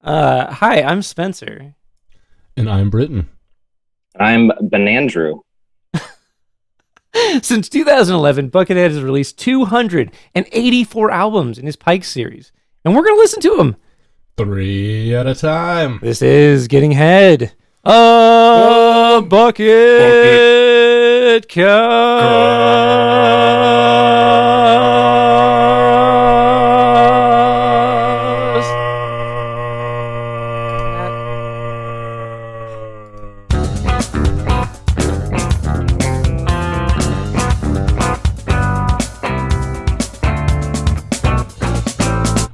Hi, I'm Spencer. And I'm Britton. I'm Benandrew. Since 2011, Buckethead has released 284 albums in his Pikes series, and we're going to listen to them. 3 at a time. This is Getting Head, a Bucketcast.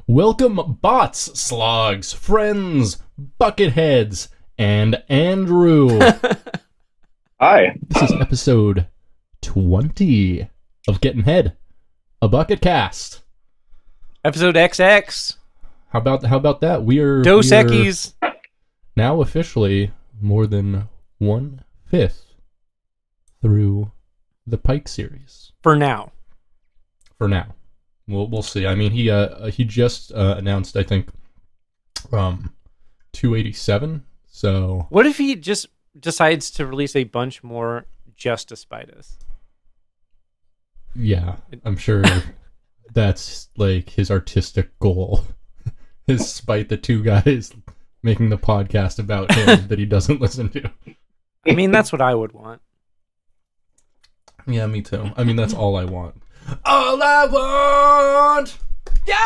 Welcome, bots, slogs, friends, bucketheads, and Andrew. Hi. This is episode 20 of Gettin' Head, a Bucketcast. Episode XX. How about that? We're Dos Equis. now officially more than 1/5 through the Pike series. For now. For now. We'll see. I mean, he just announced, I think, 287. So What if he just decides to release a bunch more just to spite us? yeah, I'm sure that's like his artistic goal. Is spite the two guys making the podcast about him that he doesn't listen to. I mean, that's what I would want. Yeah, me too. I mean, that's all I want. All I want. Yeah.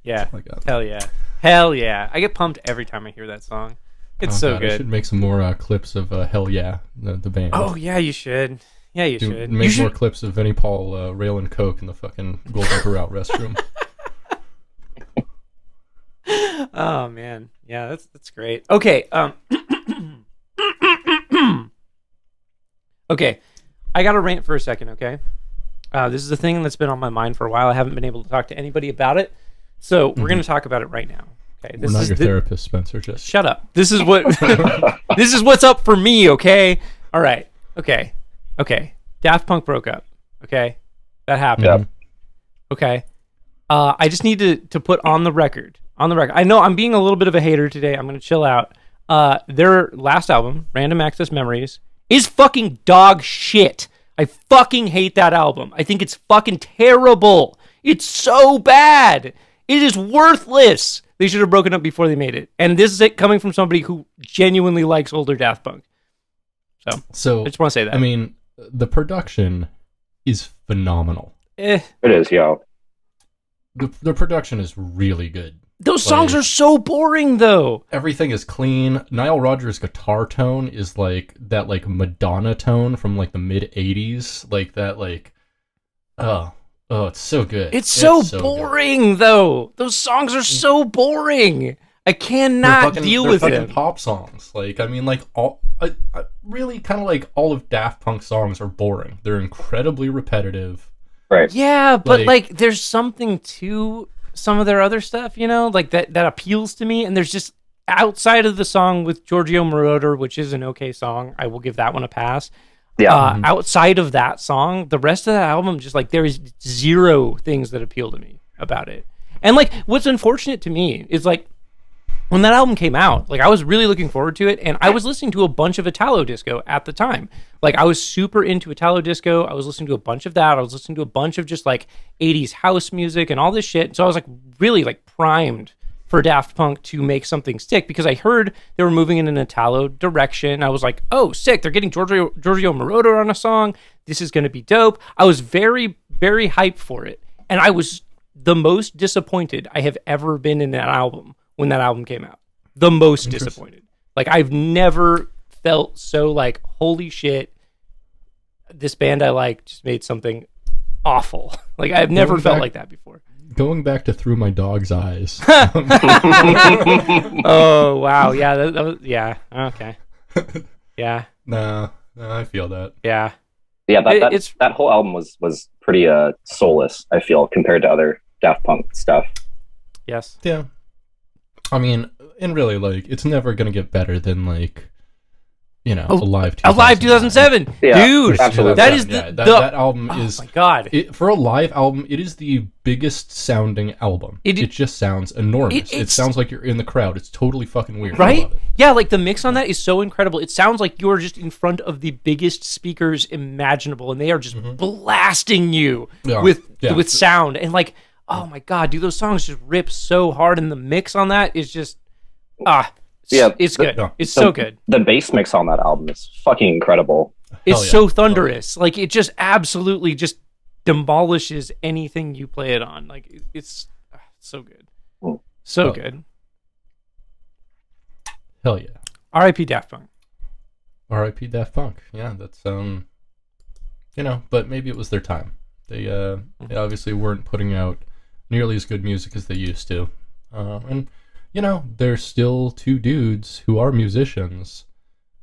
Oh my God. Hell yeah. Hell yeah. I get pumped every time I hear that song. It's so God, I should good. make some more clips of Hell Yeah, the band. Oh, yeah, you should. Yeah, you should. Make You more should. clips of Vinnie Paul railing coke in the fucking Golden Corral restroom. Oh, man. Yeah, that's great. Okay. Okay. I got to rant for a second, okay? This is a thing that's been on my mind for a while. I haven't been able to talk to anybody about it. So we're going to talk about it right now. Okay. We're not your therapist, Spencer. Just Shut up. This is what this is what's up for me, okay? All right. Okay. Daft Punk broke up. Okay? That happened. Yep. Okay. I just need to put on the record. I know I'm being a little bit of a hater today. I'm going to chill out. Their last album, Random Access Memories, is fucking dog shit. I fucking hate that album. I think it's fucking terrible. It's so bad. It is worthless. They should have broken up before they made it. And this is it coming from somebody who genuinely likes older Daft Punk. So I just want to say that. I mean, the production is phenomenal. It is, yo. The production is really good. Those songs are so boring, though. Everything is clean. Nile Rodgers' guitar tone is like that, like Madonna tone from like the mid '80s, like that, like oh, it's so good. It's so good. boring, though. Those songs are so boring. I cannot deal with fucking it. pop songs. Like, I mean, like all, really kind of like all of Daft Punk songs are boring. They're incredibly repetitive. Right. Yeah, but like there's something to some of their other stuff, you know, like that appeals to me. And there's just outside of the song with Giorgio Moroder, which is an okay song, I will give that one a pass. Yeah. Outside of that song, the rest of that album, just like there is zero things that appeal to me about it. And like what's unfortunate to me is like when that album came out, like I was really looking forward to it, and I was listening to a bunch of Italo disco at the time. Like I was super into Italo disco. I was listening to a bunch of that. I was listening to a bunch of just like 80s house music and all this shit. So I was like really like primed for Daft Punk to make something stick because I heard they were moving in an Italo direction. I was like, oh, sick. They're getting Giorgio Moroder on a song. This is going to be dope. I was very, very hyped for it. And I was the most disappointed I have ever been in that album when that album came out. The most disappointed. Like, I've never felt so like, holy shit, this band I like just made something awful. Like, I've never felt like that before. Going back to Through My Dog's Eyes. Oh, wow. Yeah, that was, yeah. Okay. Yeah. No, I feel that. Yeah. Yeah, that whole album was pretty soulless, I feel, compared to other Daft Punk stuff. Yes. Yeah. I mean, and really, like, it's never gonna get better than like Alive 2007, Yeah, dude. absolutely. That is that album is. Oh my god! For a live album, it is the biggest sounding album. It just sounds enormous. It sounds like you're in the crowd. It's totally fucking weird. Right? I love it. Yeah, like the mix on that is so incredible. It sounds like you're just in front of the biggest speakers imaginable, and they are just blasting you with sound. And like, oh my god, dude, those songs just rip so hard, and the mix on that is just it's good. It's so good. The bass mix on that album is fucking incredible. It's so thunderous. Like it just absolutely just demolishes anything you play it on. Like it's so good. So good. Hell yeah. R.I.P. Daft Punk. R.I.P. Daft Punk. Yeah, that's but maybe it was their time. They obviously weren't putting out nearly as good music as they used to. And they're still two dudes who are musicians.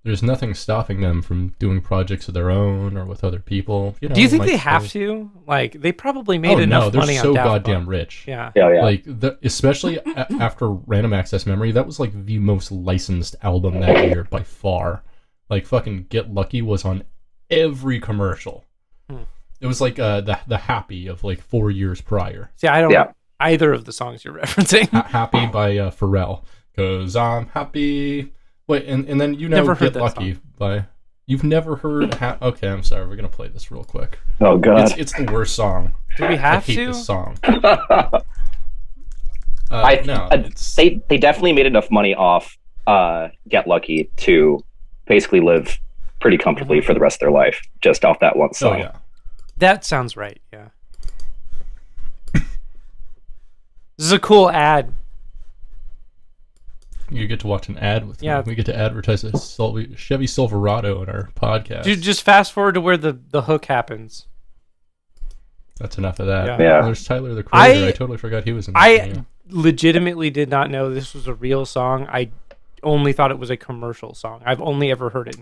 There's nothing stopping them from doing projects of their own or with other people. Do you think they have to? Like, they probably made enough money on Daft Punk. They're so goddamn rich. Yeah. Like, especially after Random Access Memory, that was like the most licensed album that year by far. Like, fucking Get Lucky was on every commercial. It was like the Happy of like 4 years prior. See, I don't know either of the songs you're referencing. Happy by Pharrell. 'Cause I'm happy. Wait, and then never heard Get Lucky song. By... You've never heard... Okay, I'm sorry. We're going to play this real quick. Oh, God. It's the worst song. Do we have to? I hate this song. They definitely made enough money off Get Lucky to basically live pretty comfortably for the rest of their life, just off that one song. Oh, yeah. That sounds right, yeah. This is a cool ad. You get to watch an ad with me. We get to advertise a Chevy Silverado in our podcast. Dude, just fast forward to where the hook happens. That's enough of that. Yeah. There's Tyler the Creator. I totally forgot he was in that. I legitimately did not know this was a real song. I only thought it was a commercial song. I've only ever heard it.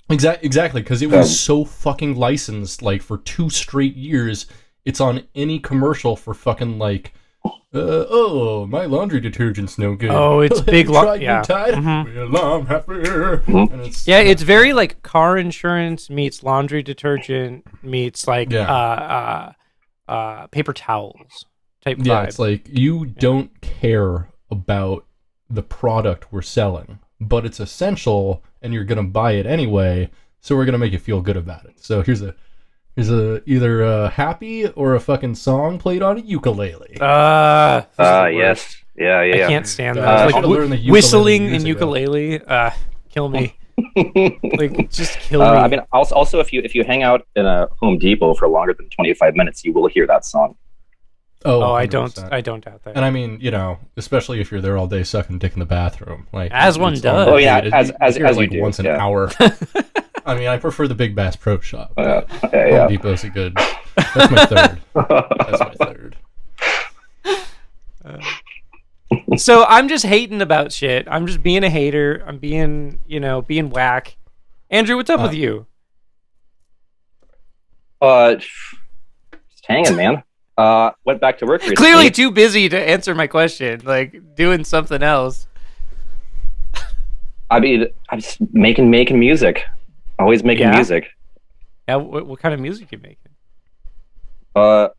Exactly, because it was so fucking licensed. Like, for 2 straight years, it's on any commercial for fucking, like... my laundry detergent's no good. Oh, it's big. Well, I'm happy. It's very like car insurance meets laundry detergent meets like paper towels type vibe. Yeah, it's like you don't care about the product we're selling, but it's essential, and you're gonna buy it anyway. So we're gonna make you feel good about it. So here's either a happy or a fucking song played on a ukulele. Yes. Yeah. I can't stand that. Like, whistling and ukulele. Kill me. Like, just kill me. I mean, also if you hang out in a Home Depot for longer than 25 minutes, you will hear that song. Oh, I don't doubt that. And I mean, especially if you're there all day sucking dick in the bathroom, like as one does. Oh yeah, as you do once an hour. I mean, I prefer the Big Bass Pro Shop. Home Depot's a good. That's my third. So I'm just hating about shit. I'm just being a hater. I'm being whack. Andrew, what's up with you? Just hanging, man. Went back to work recently. Clearly too busy to answer my question. Like doing something else. I mean, I'm just making music. Always making music. Yeah, what kind of music you making? I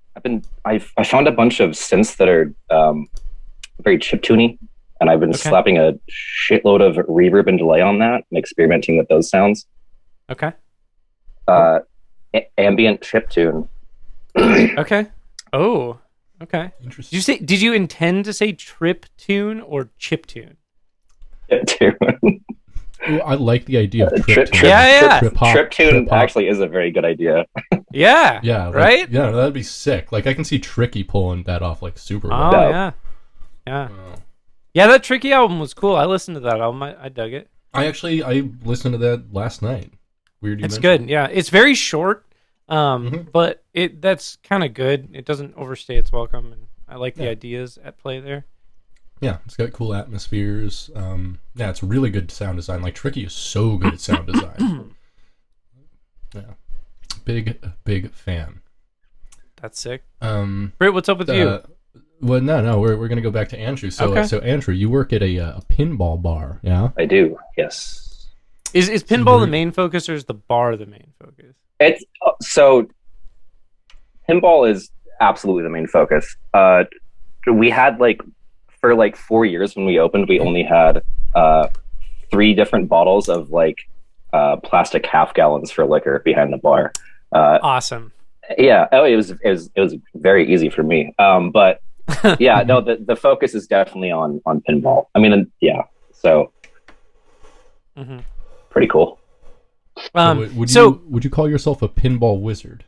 found a bunch of synths that are very chiptune-y, and I've been slapping a shitload of reverb and delay on that and experimenting with those sounds. Okay. Ambient chiptune. Okay. Oh, okay. Interesting. Did you intend to say trip tune or chip tune? Chiptune. Ooh, I like the idea of trip tune. Trip tune actually is a very good idea. Yeah. Yeah. Right? Yeah, that'd be sick. Like, I can see Tricky pulling that off like super well. Oh, yeah. Yeah. Yeah, that Tricky album was cool. I listened to that album. I dug it. I listened to that last night. Weird. It's good. Yeah. It's very short, but that's kind of good. It doesn't overstay its welcome, and I like the ideas at play there. Yeah, it's got cool atmospheres. Yeah, it's really good sound design. Like, Tricky is so good at sound design. Yeah. Big fan. That's sick. Britt, what's up with you? Well, no, we're going to go back to Andrew. So, so Andrew, you work at a pinball bar, yeah? I do, yes. Is pinball the main focus, or is the bar the main focus? It's so pinball is absolutely the main focus. We had for 4 years when we opened, we only had 3 different bottles of plastic half gallons for liquor behind the bar. Awesome. Yeah. Oh, it was very easy for me. But yeah, no, the focus is definitely on pinball. I mean, yeah. So pretty cool. Would you call yourself a pinball wizard?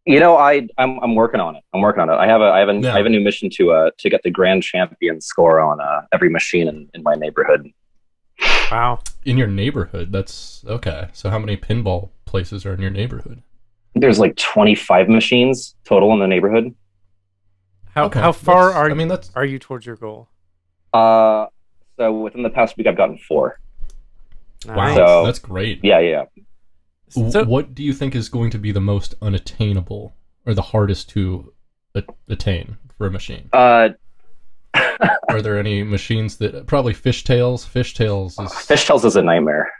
I'm working on it. I have a new mission to get the grand champion score on every machine in my neighborhood. Wow. In your neighborhood? That's okay. So how many pinball places are in your neighborhood? There's 25 machines total in the neighborhood. How far are you towards your goal? So within the past week, I've gotten 4. Nice. Wow, so, that's great. Yeah. So, what do you think is going to be the most unattainable or the hardest to attain for a machine? Are there any machines that probably fishtails? Fishtails is a nightmare.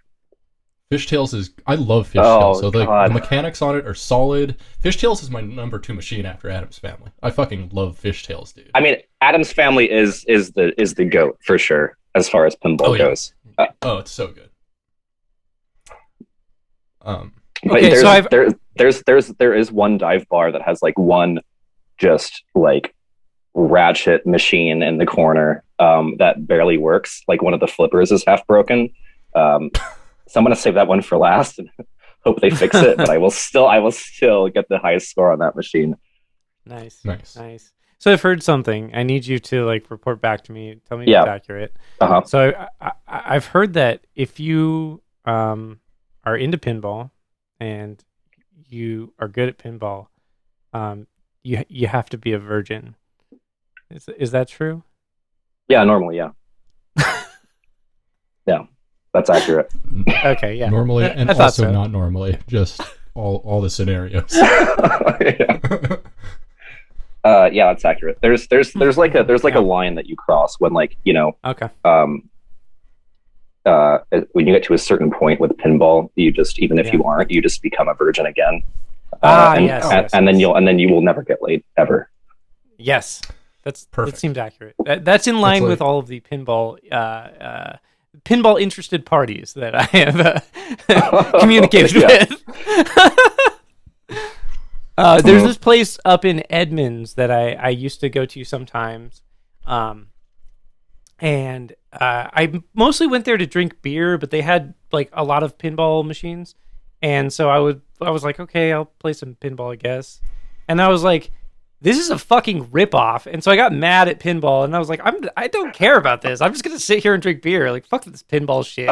Fishtails is I love fishtails. So the mechanics on it are solid. Fishtails is my number 2 machine after Addams Family. I fucking love fishtails, dude. I mean, Addams Family is the GOAT for sure as far as pinball goes. It's so good. But there is one dive bar that has one just ratchet machine in the corner that barely works. One of the flippers is half broken. So I'm gonna save that one for last and hope they fix it. But I will still get the highest score on that machine. Nice. So I've heard something. I need you to report back to me. Tell me if it's accurate. So I've heard that if you are into pinball and you are good at pinball, you have to be a virgin. Is that true? Yeah, normally, yeah. Yeah, that's accurate. Okay, yeah. Normally, and also not normally, just all the scenarios. Yeah, that's accurate. There's a line that you cross when Okay. When you get to a certain point with pinball, you just even if you aren't, you just become a virgin again. Then you will never get laid ever. Yes, that's perfect. That seems accurate. That's in line with all of the pinball interested parties that I have communicated with. There's this place up in Edmonds that I used to go to sometimes. And I mostly went there to drink beer, but they had a lot of pinball machines. And so I was like, okay, I'll play some pinball, I guess. And I was like, this is a fucking ripoff. And so I got mad at pinball, and I was like, I don't care about this. I'm just gonna sit here and drink beer. Fuck this pinball shit.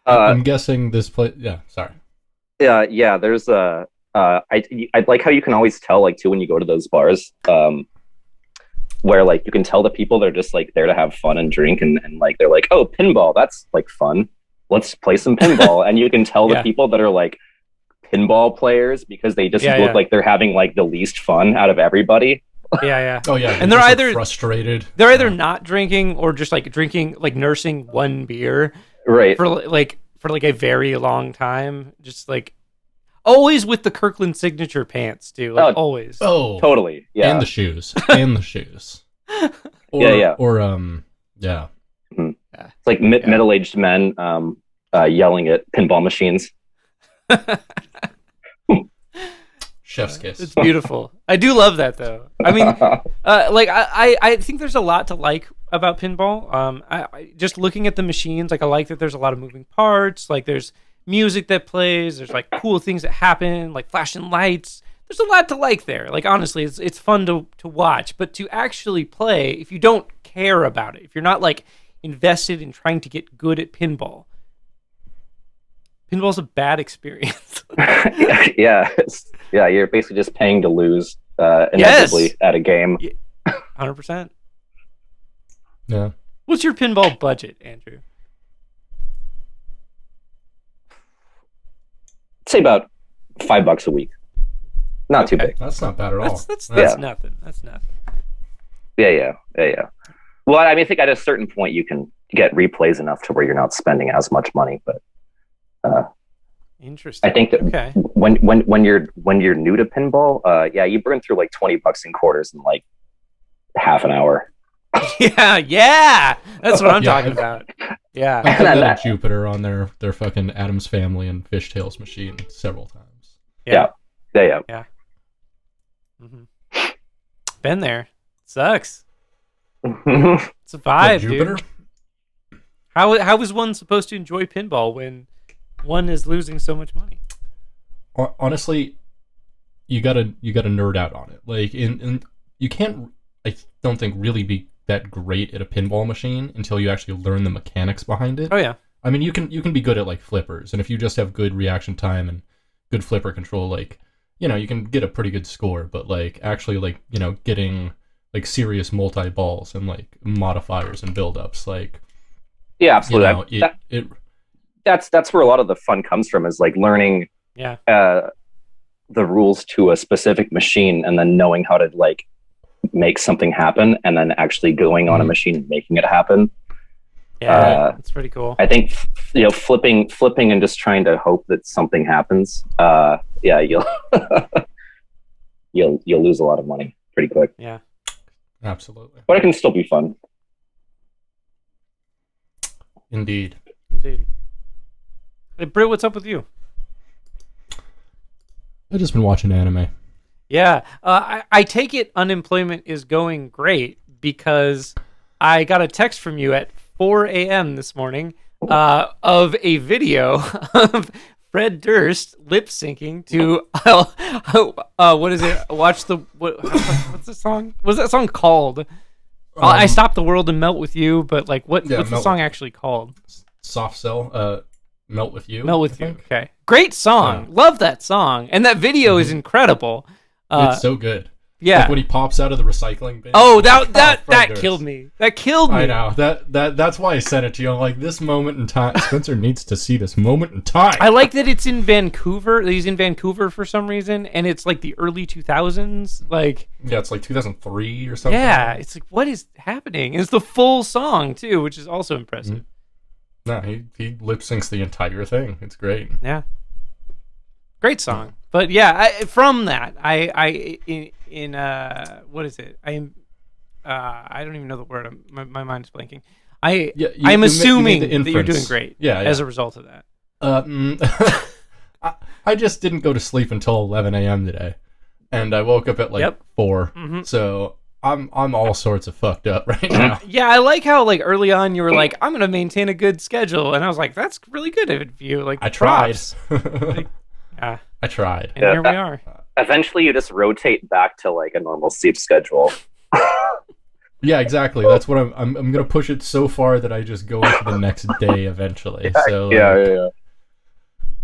I'm guessing this place. Yeah, sorry. Yeah. There's I like how you can always tell too when you go to those bars. Where you can tell the people they're just there to have fun and drink and they're oh, pinball, that's fun, let's play some pinball. And you can tell the people that are pinball players because they just look like they're having the least fun out of everybody. Yeah. Oh yeah. And they're either frustrated. They're either not drinking or just drinking nursing one beer right for a very long time, just always with the Kirkland signature pants too. Always. Oh, totally. Yeah. And the shoes. Yeah. Mm-hmm. It's middle-aged men yelling at pinball machines. Chef's kiss. It's beautiful. I do love that though. I mean, I think there's a lot to like about pinball. I just looking at the machines, I like that there's a lot of moving parts. There's music that plays. There's cool things that happen, flashing lights. There's a lot to like there. Honestly, it's fun to watch, but to actually play, if you don't care about it, if you're not invested in trying to get good at pinball's a bad experience. Yeah, you're basically just paying to lose inevitably at a game. 100%. Yeah. What's your pinball budget, Andrew? Say about $5 a week. Not too big. That's not bad at all. That's nothing. That's nothing. Yeah. Well, I mean, I think at a certain point you can get replays enough to where you're not spending as much money. But Interesting. I think that okay. when you're new to pinball, you burn through like $20 in quarters in like half an hour. yeah, that's what I'm talking about. Yeah, I've done that at Jupiter on their fucking Addams Family and Fishtails machine several times. Yeah. Mm-hmm. Been there. Sucks. Mm-hmm. It's a vibe, Jupiter? dude. How is one supposed to enjoy pinball when one is losing so much money? Honestly, you gotta nerd out on it. Like, you can't, I don't think, really be that great at a pinball machine until you actually learn the mechanics behind it. Oh yeah. I mean, you can be good at like flippers, and if you just have good reaction time and good flipper control, like, you know, you can get a pretty good score. But like actually, like, you know, getting like serious multi balls and like modifiers and build-ups, like, yeah, absolutely. You know, that's where a lot of the fun comes from, is like learning the rules to a specific machine and then knowing how to like make something happen, and then actually going on a machine and making it happen. Yeah, that's pretty cool. I think, you know, flipping and just trying to hope that something happens. You'll you'll lose a lot of money pretty quick. Yeah, absolutely. But it can still be fun. Indeed. Hey, Britt, what's up with you? I've just been watching anime. Yeah, I take it unemployment is going great, because I got a text from you at 4 a.m. this morning of a video of Fred Durst lip syncing to what is it? What's the song? What's that song called? I Stop the World and Melt with You, but like what's the song actually called? Soft Cell, Melt with You. Melt with You. Okay, great song. Love that song, and that video is incredible. It's so good. Yeah, like when he pops out of the recycling bin. Oh, that killed me. That killed me. I know. That's why I sent it to you. I'm like, this moment in time, Spencer needs to see this moment in time. I like that it's in Vancouver. He's in Vancouver for some reason, and it's like the early 2000s. Like, yeah, it's like 2003 or something. Yeah, it's like, what is happening? And it's the full song too, which is also impressive. No, he lip syncs the entire thing. It's great. Yeah, great song. But yeah, from that, what is it? I don't even know the word. My mind is blanking. I'm assuming that you're doing great. Yeah, as a result of that. I just didn't go to sleep until 11 a.m. today, and I woke up at like 4. Mm-hmm. So I'm all sorts of fucked up right now. Yeah, I like how like early on you were like, I'm gonna maintain a good schedule, and I was like, that's really good of you. Like, I tried. Like, yeah. I tried. And here we are. Eventually you just rotate back to like a normal sleep schedule. Yeah, exactly. That's what I'm going to push it so far that I just go into the next day eventually. So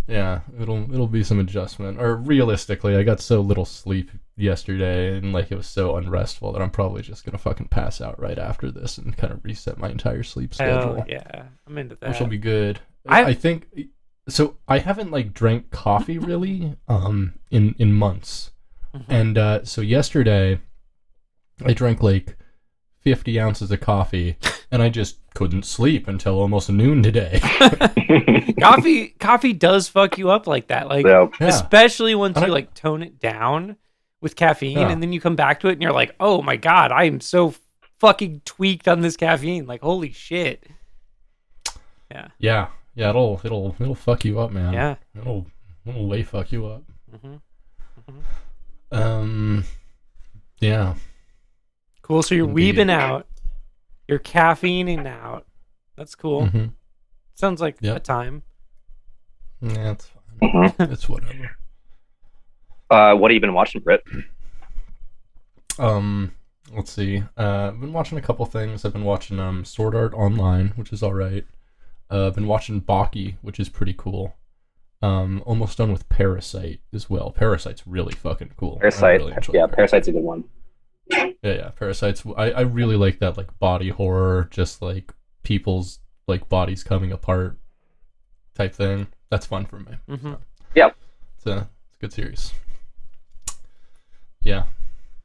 yeah, it'll be some adjustment. Or realistically, I got so little sleep yesterday, and like it was so unrestful that I'm probably just going to fucking pass out right after this and kind of reset my entire sleep schedule. Oh, yeah. I'm into that. Which will be good. I think so. I haven't like drank coffee really in months. Mm-hmm. And so yesterday I drank like 50 ounces of coffee, and I just couldn't sleep until almost noon today. Coffee does fuck you up like that. Like, especially once you like tone it down with caffeine, and then you come back to it and you're like, oh my God, I am so fucking tweaked on this caffeine. Like, holy shit. Yeah, it'll fuck you up, man. Yeah. It'll way fuck you up. Mm-hmm. Mm-hmm. Yeah. Cool. So you're weebing out. You're caffeining out. That's cool. Mm-hmm. Sounds like a time. Yeah, it's fine. Mm-hmm. It's whatever. What have you been watching, Britt? Let's see. I've been watching a couple things. I've been watching Sword Art Online, which is all right. I've been watching Baki, which is pretty cool. Almost done with Parasite as well. Parasite's really fucking cool. Parasite, Parasite's a good one. Yeah, Parasite's. I really like that, like body horror, just like people's like bodies coming apart type thing. That's fun for me. Mm-hmm. So, yeah, it's a good series. Yeah.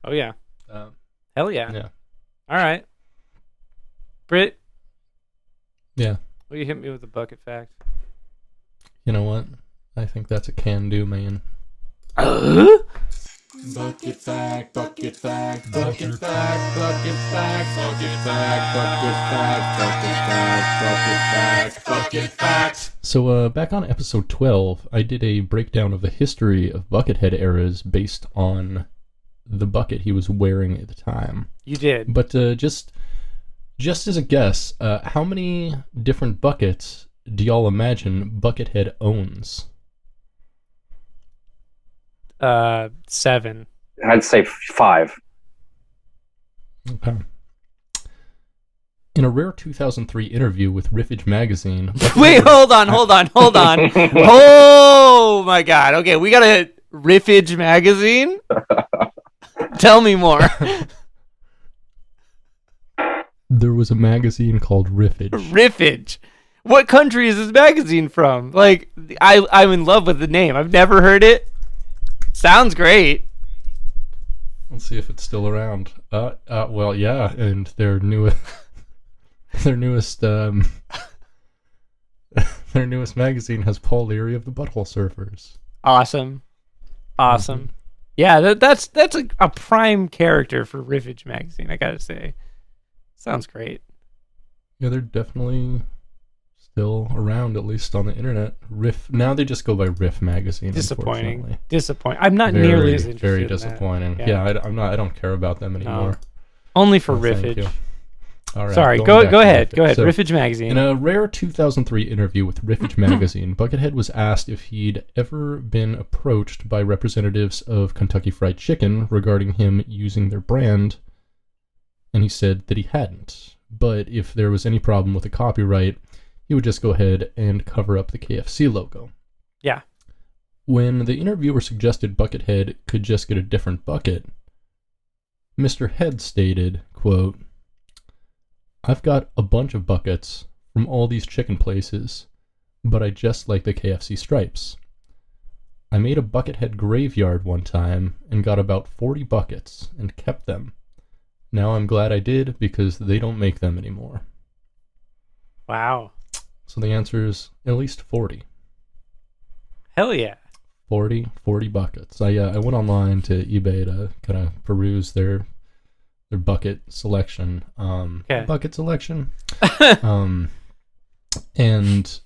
Oh yeah. Hell yeah. Yeah. All right, Britt. Yeah. Will you hit me with a bucket fact? You know what? I think that's a can do, man. Bucket fact, bucket fact, bucket fact, bucket fact, bucket fact, bucket fact, bucket fact, bucket fact, bucket fact. So, back on episode 12, I did a breakdown of the history of Buckethead eras based on the bucket he was wearing at the time. You did. But just as a guess, how many different buckets do y'all imagine Buckethead owns? 7. I'd say 5. Okay. In a rare 2003 interview with Riffage magazine... Wait, hold on. Oh my god. Okay, we got a Riffage magazine? Tell me more. There was a magazine called Riffage. Riffage. What country is this magazine from? Like, I'm in love with the name. I've never heard it. Sounds great. Let's see if it's still around. Well, yeah, and their newest their newest magazine has Paul Leary of the Butthole Surfers. Awesome. Yeah, that's a prime character for Riffage magazine, I gotta say. Sounds great. Yeah, they're definitely still around, at least on the internet. Riff. Now they just go by Riff magazine. Disappointing. I'm not nearly as interested. Very in disappointing. that. Yeah, I don't care about them anymore. No. Only for Thank Riffage. you. All right, Sorry, going back go to ahead. Riffage. Go ahead. So, Riffage magazine. in a rare 2003 interview with Riffage magazine, Buckethead was asked if he'd ever been approached by representatives of Kentucky Fried Chicken regarding him using their brand, and he said that he hadn't. But if there was any problem with the copyright, he would just go ahead and cover up the KFC logo. Yeah. When the interviewer suggested Buckethead could just get a different bucket, Mr. Head stated, quote, "I've got a bunch of buckets from all these chicken places, but I just like the KFC stripes. I made a Buckethead graveyard one time and got about 40 buckets and kept them. Now I'm glad I did because they don't make them anymore." Wow. So the answer is at least 40. Hell yeah. 40 buckets. I went online to eBay to kind of peruse their bucket selection. Okay. Bucket selection. And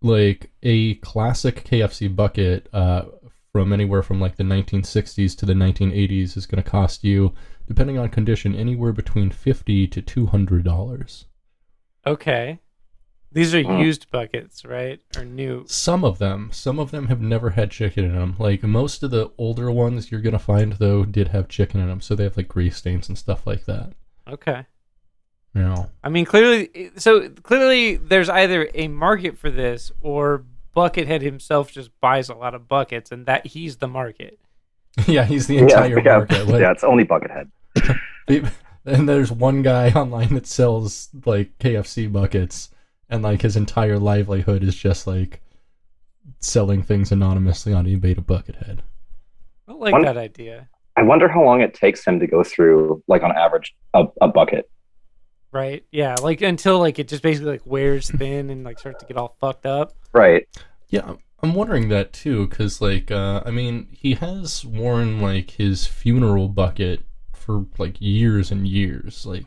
like a classic KFC bucket from anywhere from like the 1960s to the 1980s is going to cost you, depending on condition, anywhere between $50 to $200. Okay. These are used buckets, right? Or new? Some of them have never had chicken in them. Like most of the older ones you're gonna find though did have chicken in them, so they have like grease stains and stuff like that. Okay. No. I mean, clearly there's either a market for this or Buckethead himself just buys a lot of buckets and that he's the market. Yeah, he's the entire market. Like, yeah, it's only Buckethead. and there's one guy online that sells like KFC buckets, and like his entire livelihood is just like selling things anonymously on eBay to Buckethead. I like that idea. I wonder how long it takes him to go through, like on average, a bucket. Right? Yeah, like until like it just basically like wears thin and like starts to get all fucked up. Right. Yeah, I'm wondering that too, because like I mean, he has worn like his funeral bucket for like years and years, like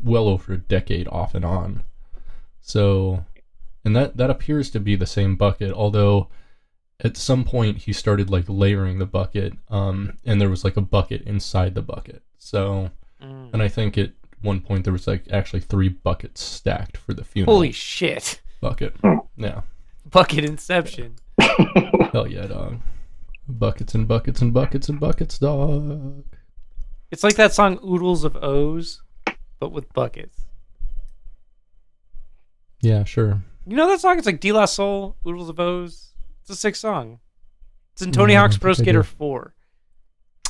well over a decade off and on. So, and that appears to be the same bucket, although at some point he started like layering the bucket, and there was like a bucket inside the bucket. So, and I think at one point there was like actually 3 buckets stacked for the funeral. Holy shit. Bucket. Yeah. Bucket inception. Hell yeah, dog. Buckets and buckets and buckets and buckets, dog. It's like that song Oodles of O's, but with buckets. Yeah, sure. You know that song? It's like De La Soul, Oodles of O's. It's a sick song. It's in Tony Hawk's Pro Skater 4.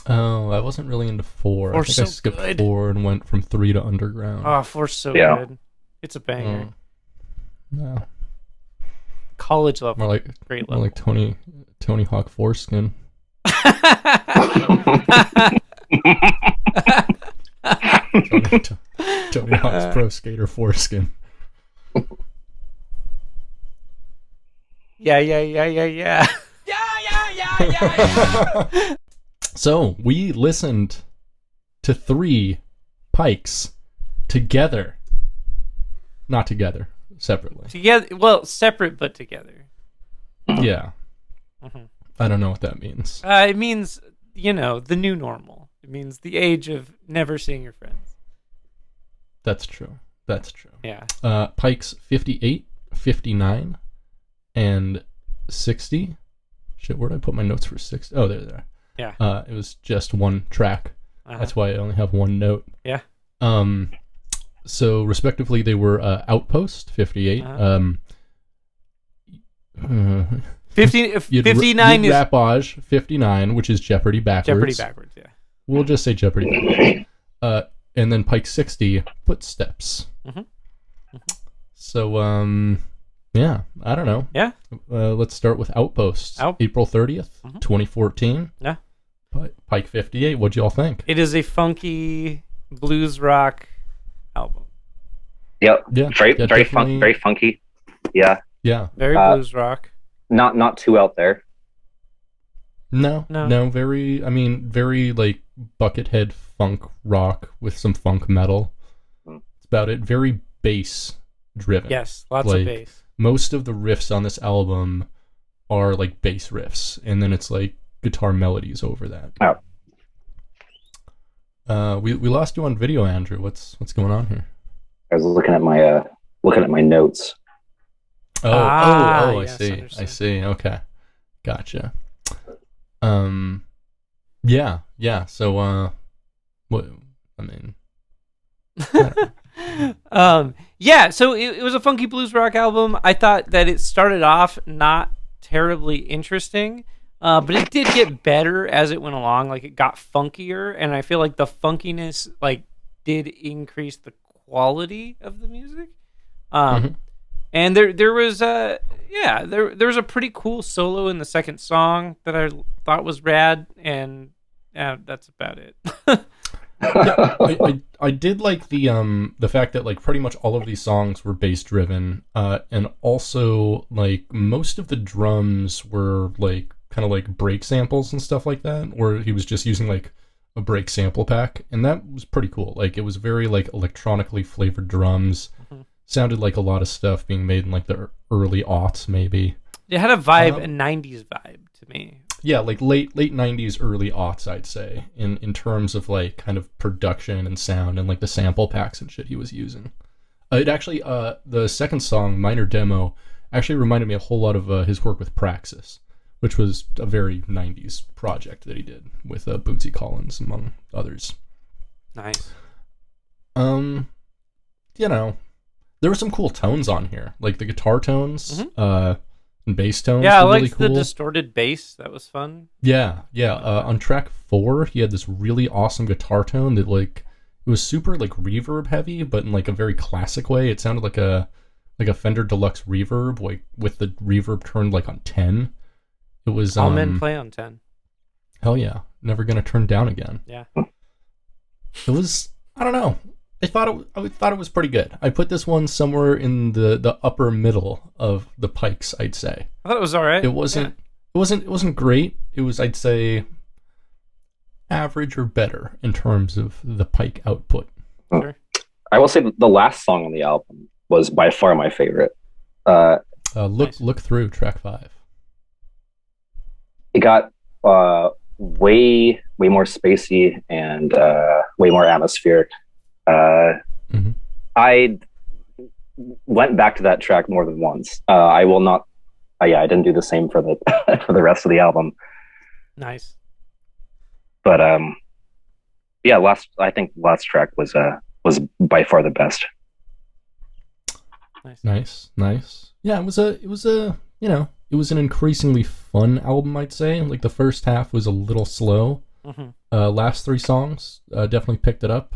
Oh, I wasn't really into 4. I think so I skipped good. 4 and went from 3 to Underground. Oh, 4's so Yeah. good. It's a banger. No. College level. More like Great more level. like Tony Hawk foreskin. Tony Hawk's Pro Skater foreskin. Yeah. Yeah. So we listened to 3 Pikes together. Not together, separately. Together, well, separate but together. Yeah. Mhm. I don't know what that means. It means, the new normal. It means the age of never seeing your friends. That's true. Yeah. Pikes 58, 59, and 60. Shit, where'd I put my notes for 60? Oh, there. Yeah. It was just one track. Uh-huh. That's why I only have one note. Yeah. So respectively, they were Outpost 58. Uh-huh. 59 is ydrapoeJ 59, which is Jeopardy backwards. Jeopardy backwards. Yeah. We'll just say Jeopardy backwards. And then Pike 60, Footsteps. Mhm. So yeah, I don't know. Yeah. Let's start with Outpost. April 30th, 2014. Yeah. Pike 58. What'd y'all think? It is a funky blues rock album. Yep. Yeah. Very funky. Yeah. Yeah. Very blues rock. Not too out there. No. Very like Buckethead funk rock with some funk metal. That's about it. Very bass driven. Yes, lots of bass. Most of the riffs on this album are like bass riffs, and then it's like guitar melodies over that. Oh. We lost you on video, Andrew. What's going on here? I was looking at my notes. I yes, see. understood. I see. Okay. Gotcha. Yeah. So what I mean yeah, so it was a funky blues rock album. I thought that it started off not terribly interesting, but it did get better as it went along. Like, it got funkier, and I feel like the funkiness did increase the quality of the music. And there was there was a pretty cool solo in the second song that I thought was rad, and that's about it. I did like the fact that like pretty much all of these songs were bass driven, and also like most of the drums were like kind of like break samples and stuff like that, where he was just using like a break sample pack, and that was pretty cool. Like, it was very like electronically flavored drums. Sounded like a lot of stuff being made in like the early aughts, maybe. It had a vibe, a 90s vibe to me. Yeah, like late 90s, early aughts, I'd say, in terms of like kind of production and sound and like the sample packs and shit he was using. It actually, the second song, Minor Demo, actually reminded me a whole lot of his work with Praxis, which was a very 90s project that he did with Bootsy Collins, among others. Nice. There were some cool tones on here, like the guitar tones, and bass tones. Yeah, I were liked really cool. the distorted bass. That was fun. Yeah. On track 4, he had this really awesome guitar tone that like it was super like reverb heavy, but in like a very classic way. It sounded like a Fender Deluxe reverb, like with the reverb turned like on 10. It was all men play on 10. Hell yeah, never gonna turn down again. Yeah. It was, I don't know. I thought it was pretty good. I put this one somewhere in the upper middle of the Pikes, I'd say. I thought it was all right. It wasn't great. It was, I'd say, average or better in terms of the Pike output. Sure. I will say the last song on the album was by far my favorite. Look through track 5. It got way more spacey and way more atmospheric. I went back to that track more than once. I will not. I didn't do the same for the for the rest of the album. Nice. But I think last track was by far the best. Nice. Yeah, it was an increasingly fun album, I'd say. Like, the first half was a little slow. Last 3 songs definitely picked it up.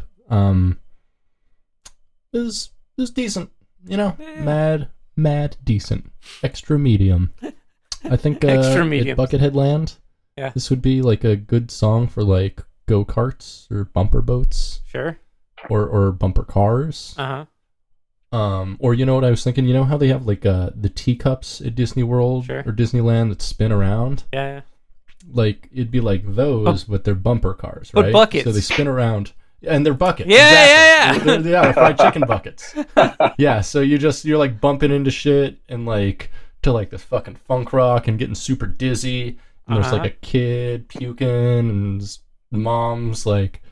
It was decent, mad decent, extra medium. I think extra medium. At Buckethead Land, this would be like a good song for like go-karts or bumper boats. Sure. Or bumper cars. Or you know what I was thinking? You know how they have like the teacups at Disney World Sure. or Disneyland that spin around? Yeah. Like it'd be like those, but they're bumper cars, But right? buckets. So they spin around, and they're buckets. Yeah, exactly. They're fried chicken buckets. Yeah, so you're like bumping into shit and like to like this fucking funk rock and getting super dizzy. And there's like a kid puking and his mom's like,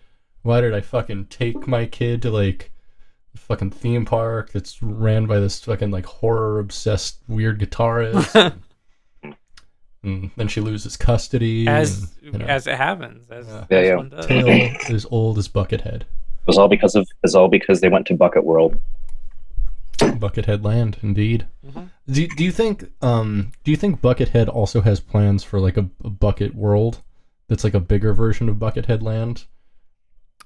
why did I fucking take my kid to like a fucking theme park that's ran by this fucking like horror obsessed weird guitarist? And then she loses custody. As and, as it happens, as Yeah. one does. Tale as old as Buckethead. It was all because they went to Bucket World. Buckethead Land, indeed. Mhm. Do you think Buckethead also has plans for like a Bucket World that's like a bigger version of Buckethead Land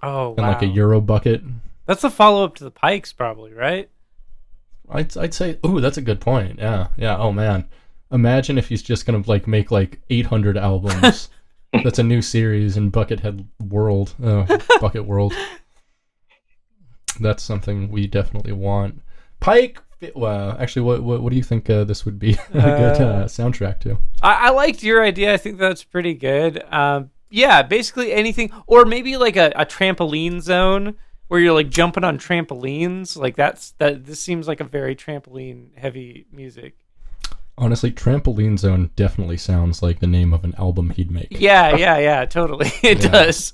Oh, and wow. like a Euro Bucket? That's the follow-up to the Pikes, probably, right? I'd say, ooh, that's a good point. Yeah. Oh man, imagine if he's just gonna like make like 800 albums. That's a new series in Buckethead World, Bucket World. That's something we definitely want. Pike. Well, actually, what do you think this would be a good soundtrack to? I liked your idea. I think that's pretty good. Yeah, basically anything, or maybe like a trampoline zone where you're like jumping on trampolines. Like this seems like a very trampoline heavy music. Honestly, Trampoline Zone definitely sounds like the name of an album he'd make. Yeah, totally. It Yeah. does.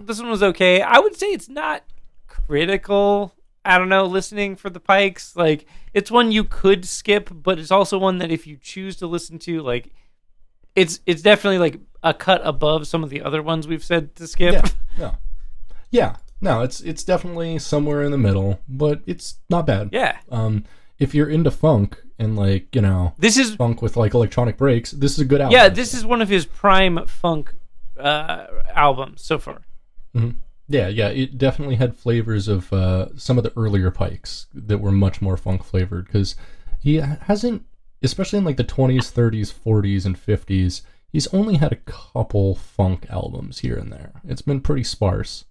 This one was okay. I would say it's not critical. I don't know, listening for the Pikes. Like, it's one you could skip, but it's also one that if you choose to listen to, like, it's definitely like a cut above some of the other ones we've said to skip. No, it's definitely somewhere in the middle, but it's not bad. Yeah. If you're into funk and like, you know, This is funk with like electronic breaks, this is a good album. Yeah, this is one of his prime funk albums so far. Mm-hmm. Yeah, it definitely had flavors of some of the earlier Pikes that were much more funk flavored, because he hasn't, especially in like the 20s, 30s, 40s, and 50s, he's only had a couple funk albums here and there. It's been pretty sparse.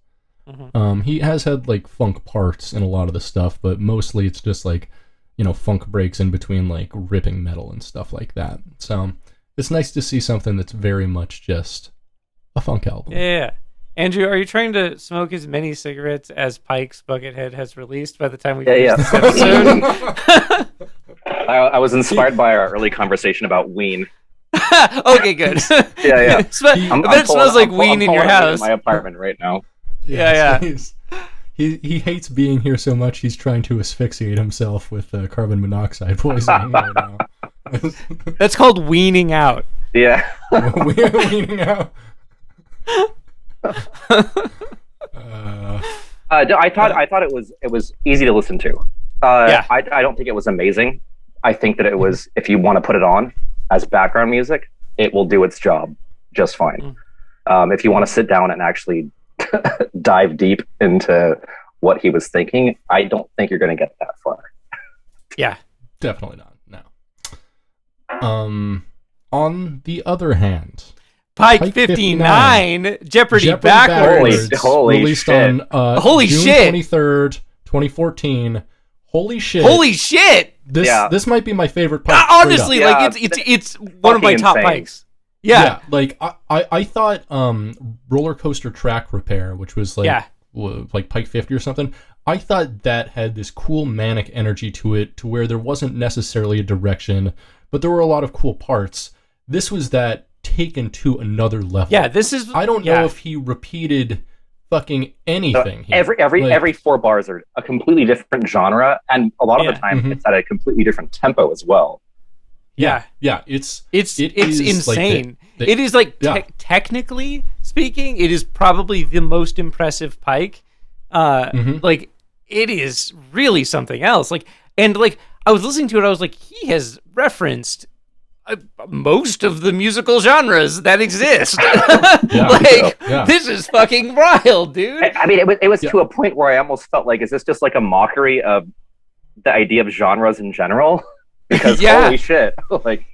Mm-hmm. He has had like funk parts in a lot of the stuff, but mostly it's just like, you know, funk breaks in between like ripping metal and stuff like that. So it's nice to see something that's very much just a funk album. Yeah. Andrew, are you trying to smoke as many cigarettes as Pikes Buckethead has released by the time we finish this episode? I was inspired by our early conversation about Ween. Okay, good. Yeah. I bet it smells like Ween in your house. In my apartment right now. Yeah. He hates being here so much he's trying to asphyxiate himself with carbon monoxide poisoning right now. That's called weaning out. Yeah. We're weaning out. I thought it was easy to listen to. Yeah. I don't think it was amazing. I think that it was, if you want to put it on as background music, it will do its job just fine. If you want to sit down and actually dive deep into what he was thinking, I don't think you're going to get that far. Yeah. Definitely not. No. On the other hand, Pike 59, Jeopardy backwards. Holy released shit. on Holy June shit. 23rd, 2014. Holy shit. Holy shit! This might be my favorite Pike. Honestly, straight up. like it's one of my top insane. Pikes. Yeah. like I thought Roller Coaster Track Repair, which was like like Pike 50 or something, I thought that had this cool manic energy to it, to where there wasn't necessarily a direction, but there were a lot of cool parts. This was that taken to another level. Yeah, this is... I don't know if he repeated fucking anything. Every 4 bars are a completely different genre, and a lot of the time it's at a completely different tempo as well. Yeah, it's insane. Like it is like technically speaking, it is probably the most impressive Pike. Like, it is really something else. Like, and like I was listening to it, I was like, he has referenced most of the musical genres that exist. This is fucking wild, dude. I mean, it was to a point where I almost felt like, is this just like a mockery of the idea of genres in general? Because holy shit, like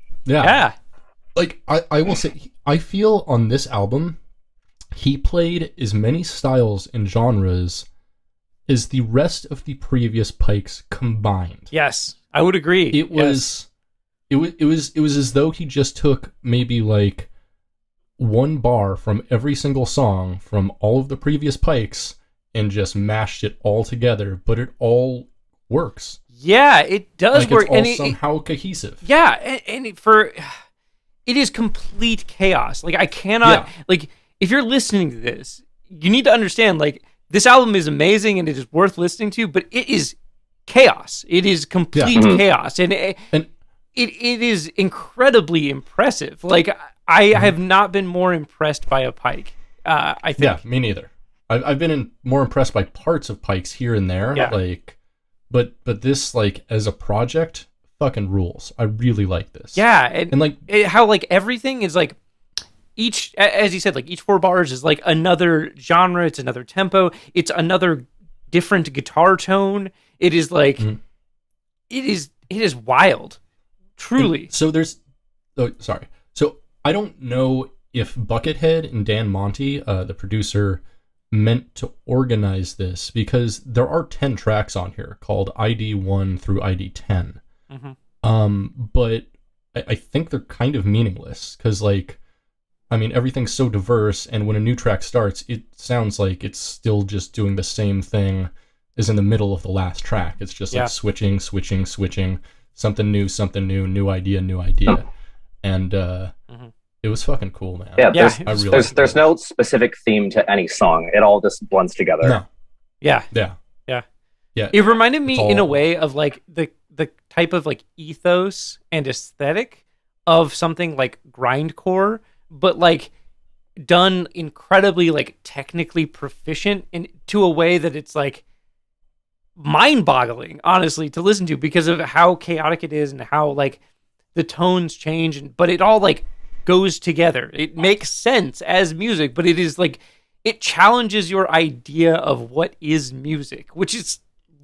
like I will say, I feel on this album he played as many styles and genres as the rest of the previous Pikes combined. Yes, I would agree. It was as though he just took maybe like one bar from every single song from all of the previous Pikes and just mashed it all together, but it all works. Yeah, it does like work. It's all somehow cohesive. Yeah, and it is complete chaos. Like, I cannot, like, if you're listening to this, you need to understand, like, this album is amazing and it is worth listening to, but it is chaos. It is complete chaos. And it is incredibly impressive. Like, I have not been more impressed by a Pike, I think. Yeah, me neither. I've been more impressed by parts of Pikes here and there. Yeah. Like, but this, like, as a project, fucking rules. I really like this. Yeah, and like how like everything is like each, as you said, like each 4 bars is like another genre. It's another tempo. It's another different guitar tone. It is like it is wild, truly. And so So I don't know if Buckethead and Dan Monty, the producer, meant to organize this, because there are 10 tracks on here called ID 1 through ID 10. But I think they're kind of meaningless, because, like, I mean, everything's so diverse, and when a new track starts, it sounds like it's still just doing the same thing as in the middle of the last track. It's just like switching, something new, new idea. And it was fucking cool, man. Yeah, there's no specific theme to any song. It all just blends together. No. Yeah. It reminded me in a way of like the type of like ethos and aesthetic of something like grindcore, but like done incredibly like technically proficient and to a way that it's like mind-boggling, honestly, to listen to, because of how chaotic it is and how like the tones change, but it all like goes together. It makes sense as music, but it is like, it challenges your idea of what is music, which is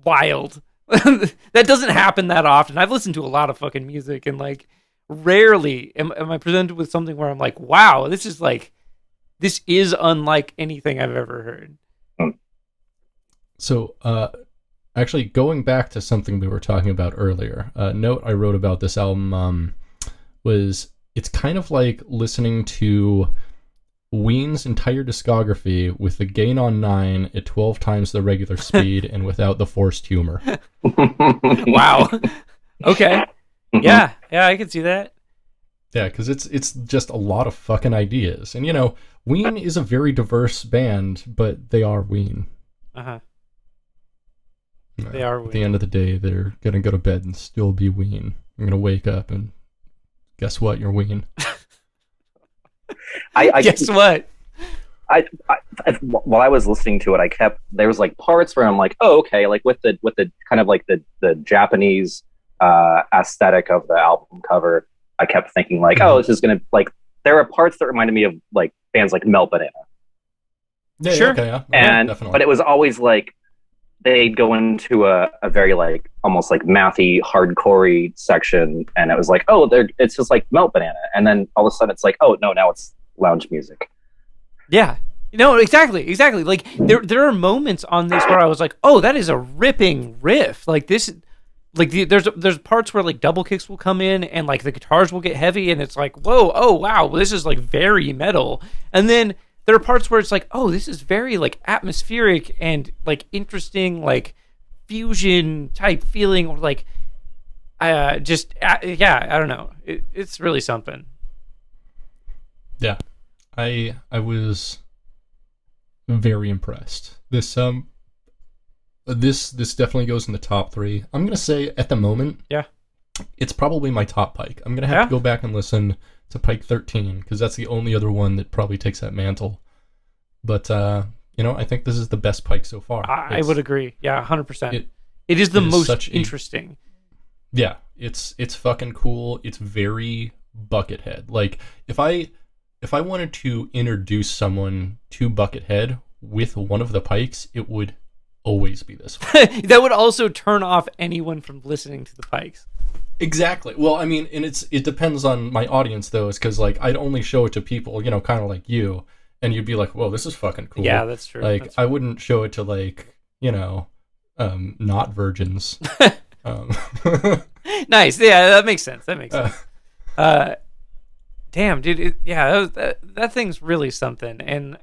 wild. That doesn't happen that often. I've listened to a lot of fucking music, and like rarely am I presented with something where I'm like, wow, this is unlike anything I've ever heard. So, actually, going back to something we were talking about earlier, a note I wrote about this album was, it's kind of like listening to Ween's entire discography with the gain on 9 at 12 times the regular speed and without the forced humor. Wow. Okay. Yeah, I can see that. Yeah, because it's just a lot of fucking ideas. And, you know, Ween is a very diverse band, but they are Ween. They are Ween. At the end of the day, they're going to go to bed and still be Ween. You're going to wake up and guess what? You're Ween. Guess what? While I was listening to it, there was like parts where I'm like, oh, okay, like with the kind of like the Japanese aesthetic of the album cover, I kept thinking like, oh, this is gonna, like, there are parts that reminded me of like bands like Melt Banana. Yeah, sure. Okay, yeah. And Definitely. But it was always like they'd go into a very like almost like mathy, hardcore section, and it was like, oh, it's just like Melt Banana, and then all of a sudden it's like, oh no, now it's lounge music. Yeah. No, exactly. Like there are moments on this where I was like, oh, that is a ripping riff. Like this, like there's parts where like double kicks will come in and like the guitars will get heavy, and it's like, whoa, oh wow, this is like very metal. And then there are parts where it's like, oh, this is very like atmospheric and like interesting, like fusion type feeling, or like I don't know. It's really something. Yeah. I was very impressed. This definitely goes in the top 3. I'm gonna say at the moment, it's probably my top Pike. I'm gonna have to go back and listen to Pike 13, because that's the only other one that probably takes that mantle. But you know, I think this is the best Pike so far. I would agree. Yeah, 100%. It is the most interesting. Yeah, it's fucking cool. It's very Buckethead. Like if I wanted to introduce someone to Buckethead with one of the Pikes, it would always be this one. That would also turn off anyone from listening to the Pikes. Exactly. Well, I mean, and it depends on my audience, though, is because like I'd only show it to people, you know, kind of like you, and you'd be like, "Whoa, this is fucking cool." Yeah, that's true. Like I wouldn't show it to like, you know, not virgins. um, Nice. Yeah, that makes sense. Damn, dude. That thing's really something, and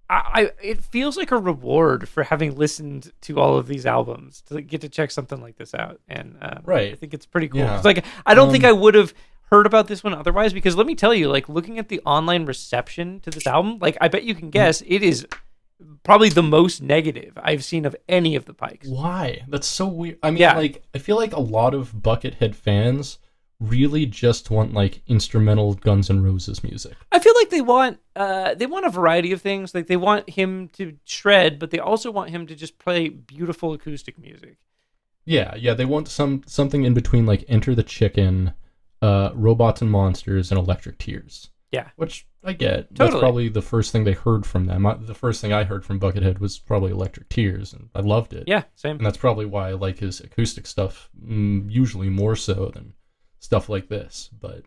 it feels like a reward for having listened to all of these albums to get to check something like this out, and Right. I think it's pretty cool. Yeah. It's like I don't think I would have heard about this one otherwise, because let me tell you, like looking at the online reception to this album, like I bet you can guess it is probably the most negative I've seen of any of the Pikes. Why? That's so weird. I mean, Yeah. like, I feel like a lot of Buckethead fans really just want, like, instrumental Guns N' Roses music. I feel like they want a variety of things. Like they want him to shred, but they also want him to just play beautiful acoustic music. Yeah, they want something in between, like, Enter the Chicken, Robots and Monsters, and Electric Tears. Yeah. Which I get. Totally. That's probably the first thing they heard from them. The first thing I heard from Buckethead was probably Electric Tears, and I loved it. Yeah, same. And that's probably why I like his acoustic stuff usually more so than stuff like this. But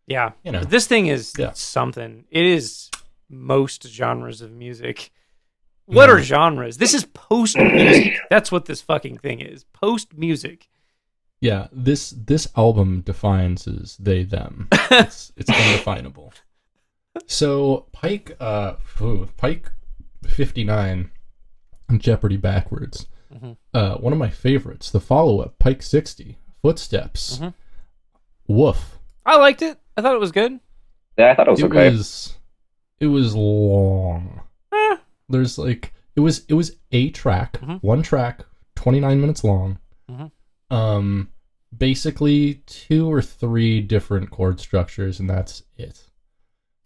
Yeah. You know. But this thing is Yeah. something. It is most genres of music. What Yeah. are genres? This is post music. That's what this fucking thing is. Post music. yeah, this album defines as they them. It's undefinable. So Pike 59, Jeopardy backwards. Mm-hmm. One of my favorites, the follow-up, Pike 60, Footsteps. Mm-hmm. Woof. I liked it. I thought it was good. Yeah, I thought it was okay. It was long. There's like it was a track, one track, 29 minutes long. Basically 2 or 3 different chord structures, and that's it.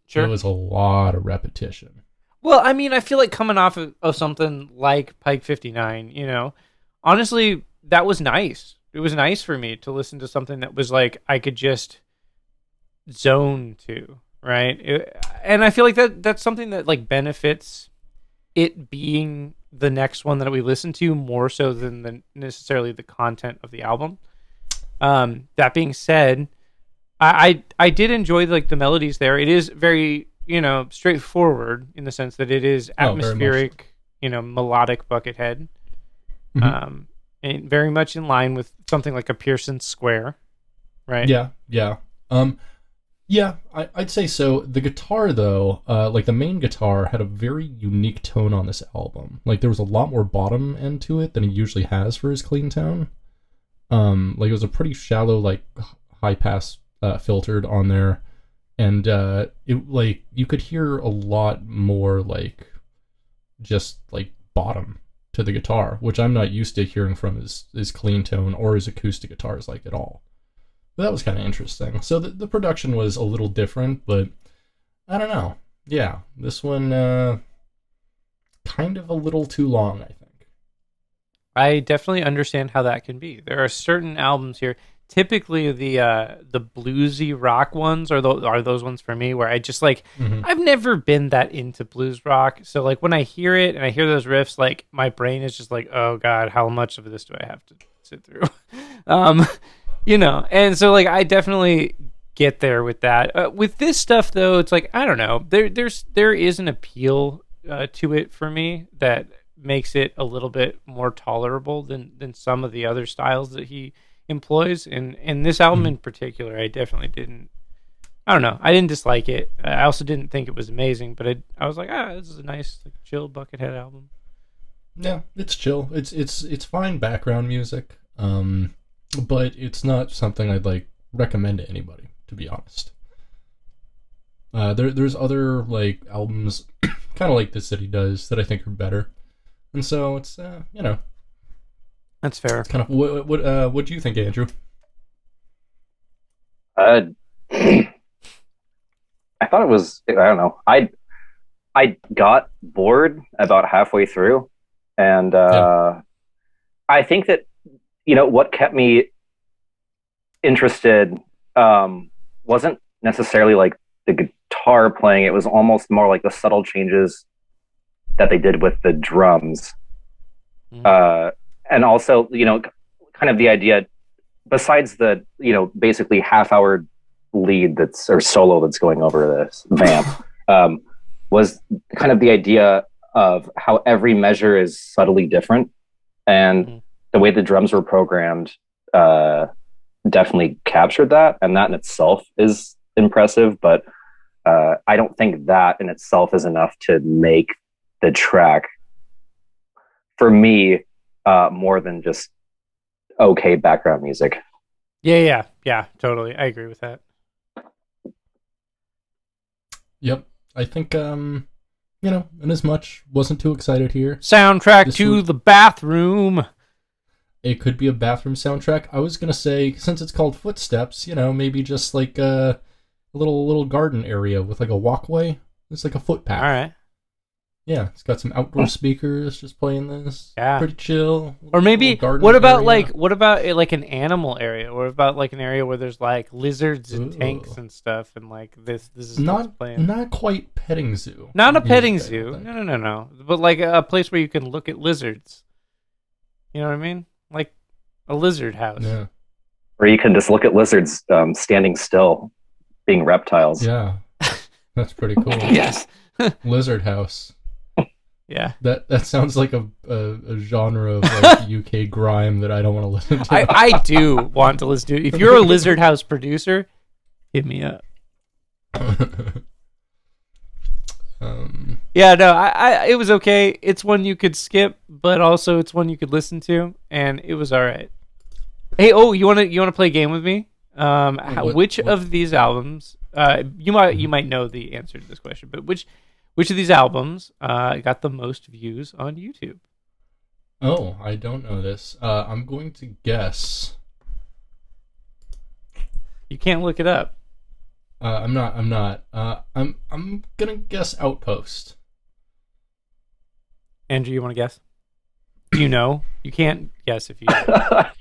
Sure. It was a lot of repetition. Well, I mean, I feel like coming off of something like Pike 59, you know, honestly, that was nice. It was nice for me to listen to something that was like I could just zone to, right? And I feel like that's something that like benefits it being the next one that we listen to more so than necessarily the content of the album. That being said, I did enjoy like the melodies there. It is very, you know, straightforward in the sense that it is atmospheric, you know, melodic Buckethead. And very much in line with something like a Pearson Square, right? Yeah. I'd say so. The guitar, though, like the main guitar, had a very unique tone on this album. Like there was a lot more bottom end to it than he usually has for his clean tone. Like it was a pretty shallow, like high pass filtered on there, and it like you could hear a lot more like just like bottom to the guitar, which I'm not used to hearing from his clean tone or his acoustic guitars like at all. But that was kind of interesting. So the production was a little different, but I don't know. Yeah, this one kind of a little too long, I think. I definitely understand how that can be. There are certain albums here. Typically, the bluesy rock ones are those ones for me where I just like I've never been that into blues rock. So like when I hear it and I hear those riffs, like my brain is just like, oh god, how much of this do I have to sit through? You know, and so like I definitely get there with that. With this stuff though, it's like I don't know. There is an appeal to it for me that makes it a little bit more tolerable than some of the other styles that he employs. And this album in particular, I definitely didn't. I don't know. I didn't dislike it. I also didn't think it was amazing, but I was like, this is a nice, like, chill Buckethead album. Yeah, it's chill. It's fine background music. But it's not something I'd like recommend to anybody, to be honest. There's other like albums kind of like this that he does that I think are better, and so it's you know, that's fair. Kind of what do you think, Andrew? I thought it was, I don't know. I got bored about halfway through, and I think that, you know, what kept me interested wasn't necessarily like the guitar playing. It was almost more like the subtle changes that they did with the drums. And also, you know, kind of the idea, besides the, you know, basically half-hour lead or solo that's going over this vamp, was kind of the idea of how every measure is subtly different. and the way the drums were programmed definitely captured that, and that in itself is impressive. But I don't think that in itself is enough to make the track, for me, more than just okay background music. Yeah, totally. I agree with that. Yep. I think, inasmuch wasn't too excited here. Soundtrack to the bathroom. It could be a bathroom soundtrack. I was going to say, since it's called Footsteps, maybe just like a little garden area with like a walkway. It's like a footpath. All right. Yeah, it's got some outdoor speakers just playing this. Yeah. Pretty chill. Or maybe, what about like an animal area? What about like an area where there's like lizards and tanks and stuff, and like this is not playing. Not quite petting zoo. Not a petting zoo. No. But like a place where you can look at lizards. You know what I mean? Like a lizard house. Yeah. Or you can just look at lizards standing still, being reptiles. Yeah. That's pretty cool. Yes. Lizard house. Yeah. That sounds like a genre of like UK grime that I don't want to listen to. I do want to listen to. If you're a Lizard House producer, hit me up. Yeah, no, I it was okay. It's one you could skip, but also it's one you could listen to, and it was all right. Hey, you wanna play a game with me? Which of these albums? You might know the answer to this question, but which of these albums got the most views on YouTube? Oh, I don't know this. I'm going to guess. You can't look it up. I'm not. I'm gonna guess Outpost. Andrew, you want to guess? Do you know? You can't guess if you know. I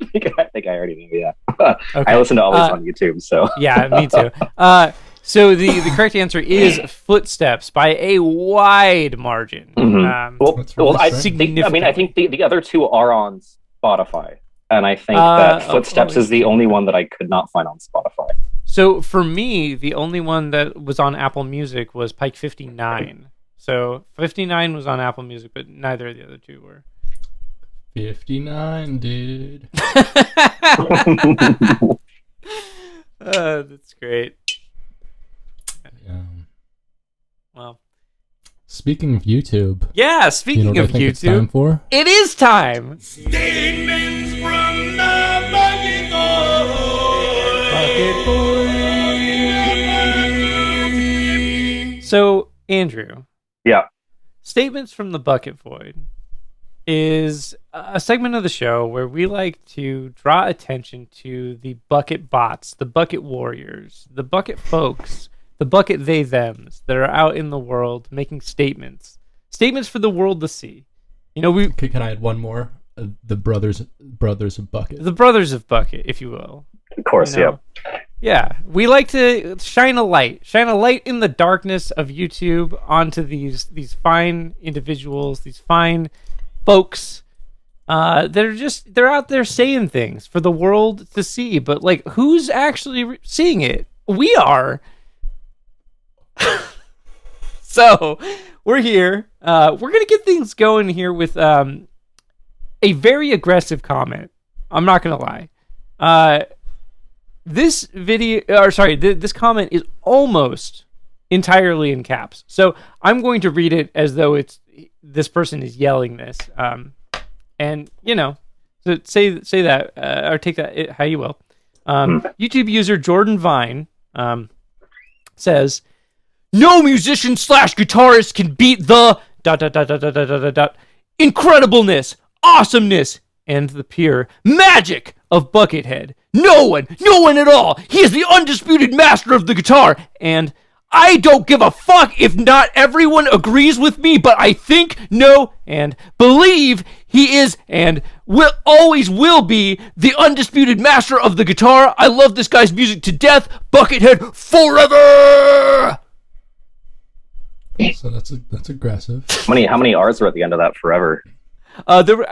think I already knew. Yeah. Okay. I listen to all this on YouTube, so yeah, me too. So the correct answer is Footsteps by a wide margin. Mm-hmm. I think the other two are on Spotify, and I think that Footsteps is the only one that I could not find on Spotify. So for me, the only one that was on Apple Music was Pike 59. So 59 was on Apple Music, but neither of the other two were. 59, dude. That's great. Yeah. Well, speaking of YouTube. Yeah, speaking of YouTube. It's time for? It is time. Statements from the Bucket Boy. So, Andrew. Yeah. Statements from the Bucket Void is a segment of the show where we like to draw attention to the bucket bots, the bucket warriors, the bucket folks, the bucket they thems that are out in the world making statements for the world to see. Can I add one more? The brothers of Bucket. The brothers of Bucket, if you will. Of course, yeah. Yeah, we like to shine a light in the darkness of YouTube onto these fine individuals, these fine folks they're out there saying things for the world to see, but like, who's actually seeing it? We are. So we're here. We're gonna get things going here with a very aggressive comment. I'm not gonna lie. This comment is almost entirely in caps. So I'm going to read it as though this person is yelling this. And so say that or take that how you will. YouTube user Jordan Vine says, "No musician / guitarist can beat the ... incredibleness, awesomeness, and the pure magic of Buckethead. No one at all. He is the undisputed master of the guitar, and I don't give a fuck if not everyone agrees with me, but I think, know, and believe he is and always will be the undisputed master of the guitar. I love this guy's music to death. Buckethead forever!" So that's aggressive. How many R's are at the end of that forever?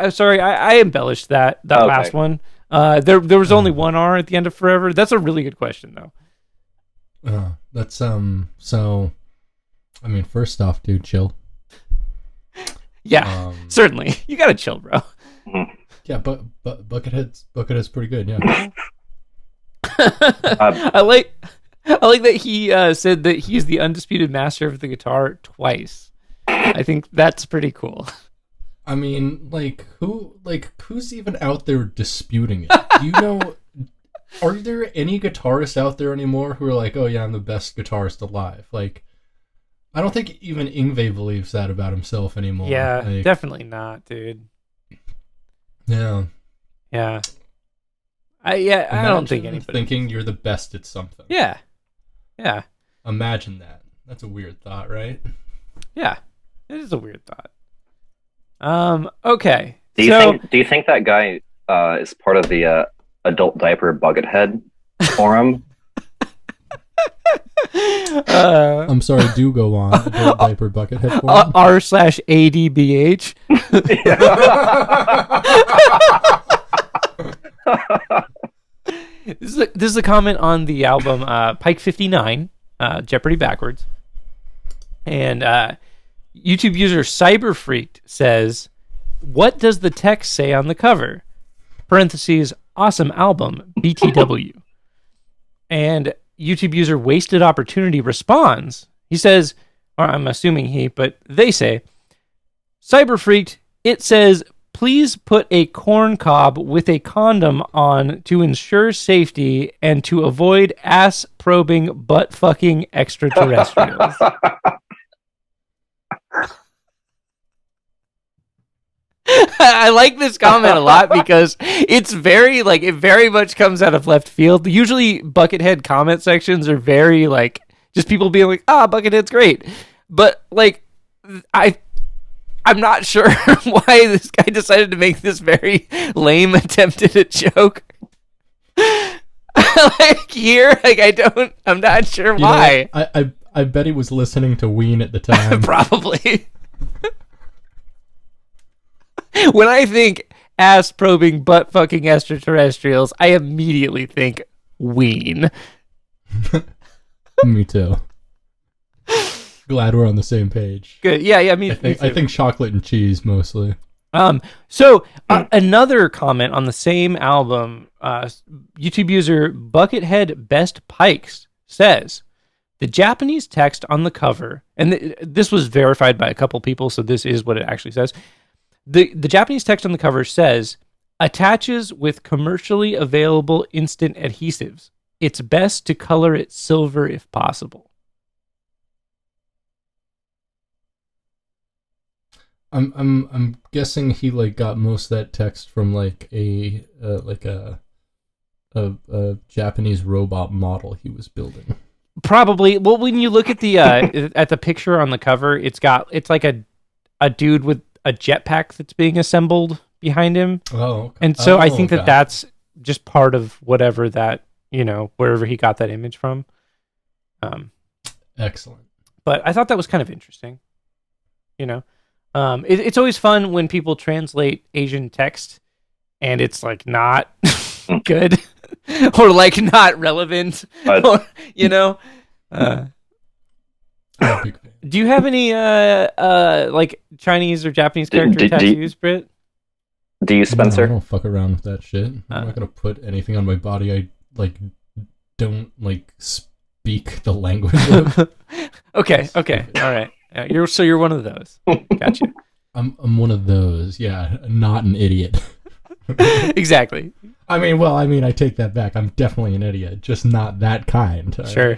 Sorry, I embellished that okay. Last one. There was only one R at the end of forever. That's a really good question, though. That's so, I mean, first off, dude, chill. Yeah, certainly. You gotta chill, bro. Yeah, but Buckethead's pretty good. Yeah. I like that he said that he's the undisputed master of the guitar twice. I think that's pretty cool. I mean, who's even out there disputing it? Do you know? Are there any guitarists out there anymore who are like, oh yeah, I'm the best guitarist alive? Like, I don't think even Yngwie believes that about himself anymore. Yeah, definitely not, dude. Yeah. Yeah. I don't think anybody thinking you're the best at something. Yeah. Yeah. Imagine that. That's a weird thought, right? Yeah. It is a weird thought. Okay. Do you think that guy is part of the adult diaper Buckethead forum? I'm sorry, do go on. Adult diaper Buckethead forum. r/ADBH. This is a comment on the album Pike 59, Jeopardy Backwards. And YouTube user Cyberfreaked says, what does the text say on the cover? Parentheses, awesome album, BTW. And YouTube user Wasted Opportunity responds. He says, or I'm assuming but they say, Cyberfreaked, it says, please put a corn cob with a condom on to ensure safety and to avoid ass probing butt fucking extraterrestrials. I like this comment a lot because it's very it very much comes out of left field. Usually Buckethead comment sections are very just people being like, Buckethead's great. But I'm not sure why this guy decided to make this very lame attempt at a joke. I'm not sure why. I bet he was listening to Ween at the time. Probably. When I think ass probing butt fucking extraterrestrials, I immediately think Ween. Me too. Glad we're on the same page. Good. Yeah, me too. I think chocolate and cheese mostly. So another comment on the same album, YouTube user Buckethead Best Pikes says, the Japanese text on the cover, and this was verified by a couple people, so this is what it actually says. The Japanese text on the cover says, attaches with commercially available instant adhesives. It's best to color it silver if possible. I'm guessing he got most of that text from a Japanese robot model he was building. Probably. Well, when you look at the at the picture on the cover, it's like a dude with a jetpack that's being assembled behind him. Oh, okay. And so I think that's just part of whatever that, wherever he got that image from. Excellent. But I thought that was kind of interesting. It's always fun when people translate Asian text and it's not good or not relevant. Or, do you have any Chinese or Japanese character tattoos, Britt? Do you, Spencer? No, I don't fuck around with that shit. I'm not gonna put anything on my body I don't speak the language of. Okay, all right. You're one of those. Gotcha. I'm one of those. Yeah, not an idiot. Exactly. I take that back. I'm definitely an idiot, just not that kind. Sure.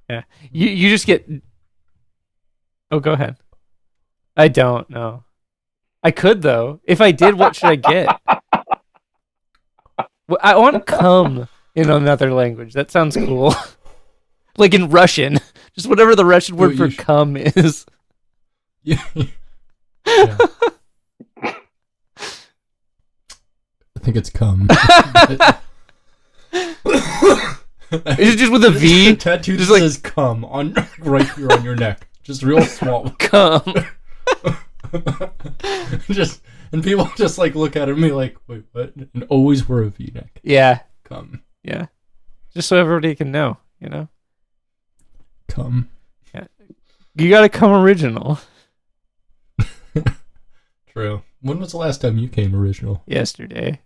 Yeah. You just get. Oh, go ahead. I don't know. I could though. If I did, what should I get? I want come in another language. That sounds cool. Like in Russian. Just whatever the Russian word for come is. Yeah. I think it's come. Is it just with a V? Tattoo just says come on right here on your neck. Just real small. Come. And people just look at me like, wait, what? And always wear a V-neck. Yeah. Come. Yeah. Just so everybody can know, Come. Yeah. You gotta come original. True. When was the last time you came original? Yesterday.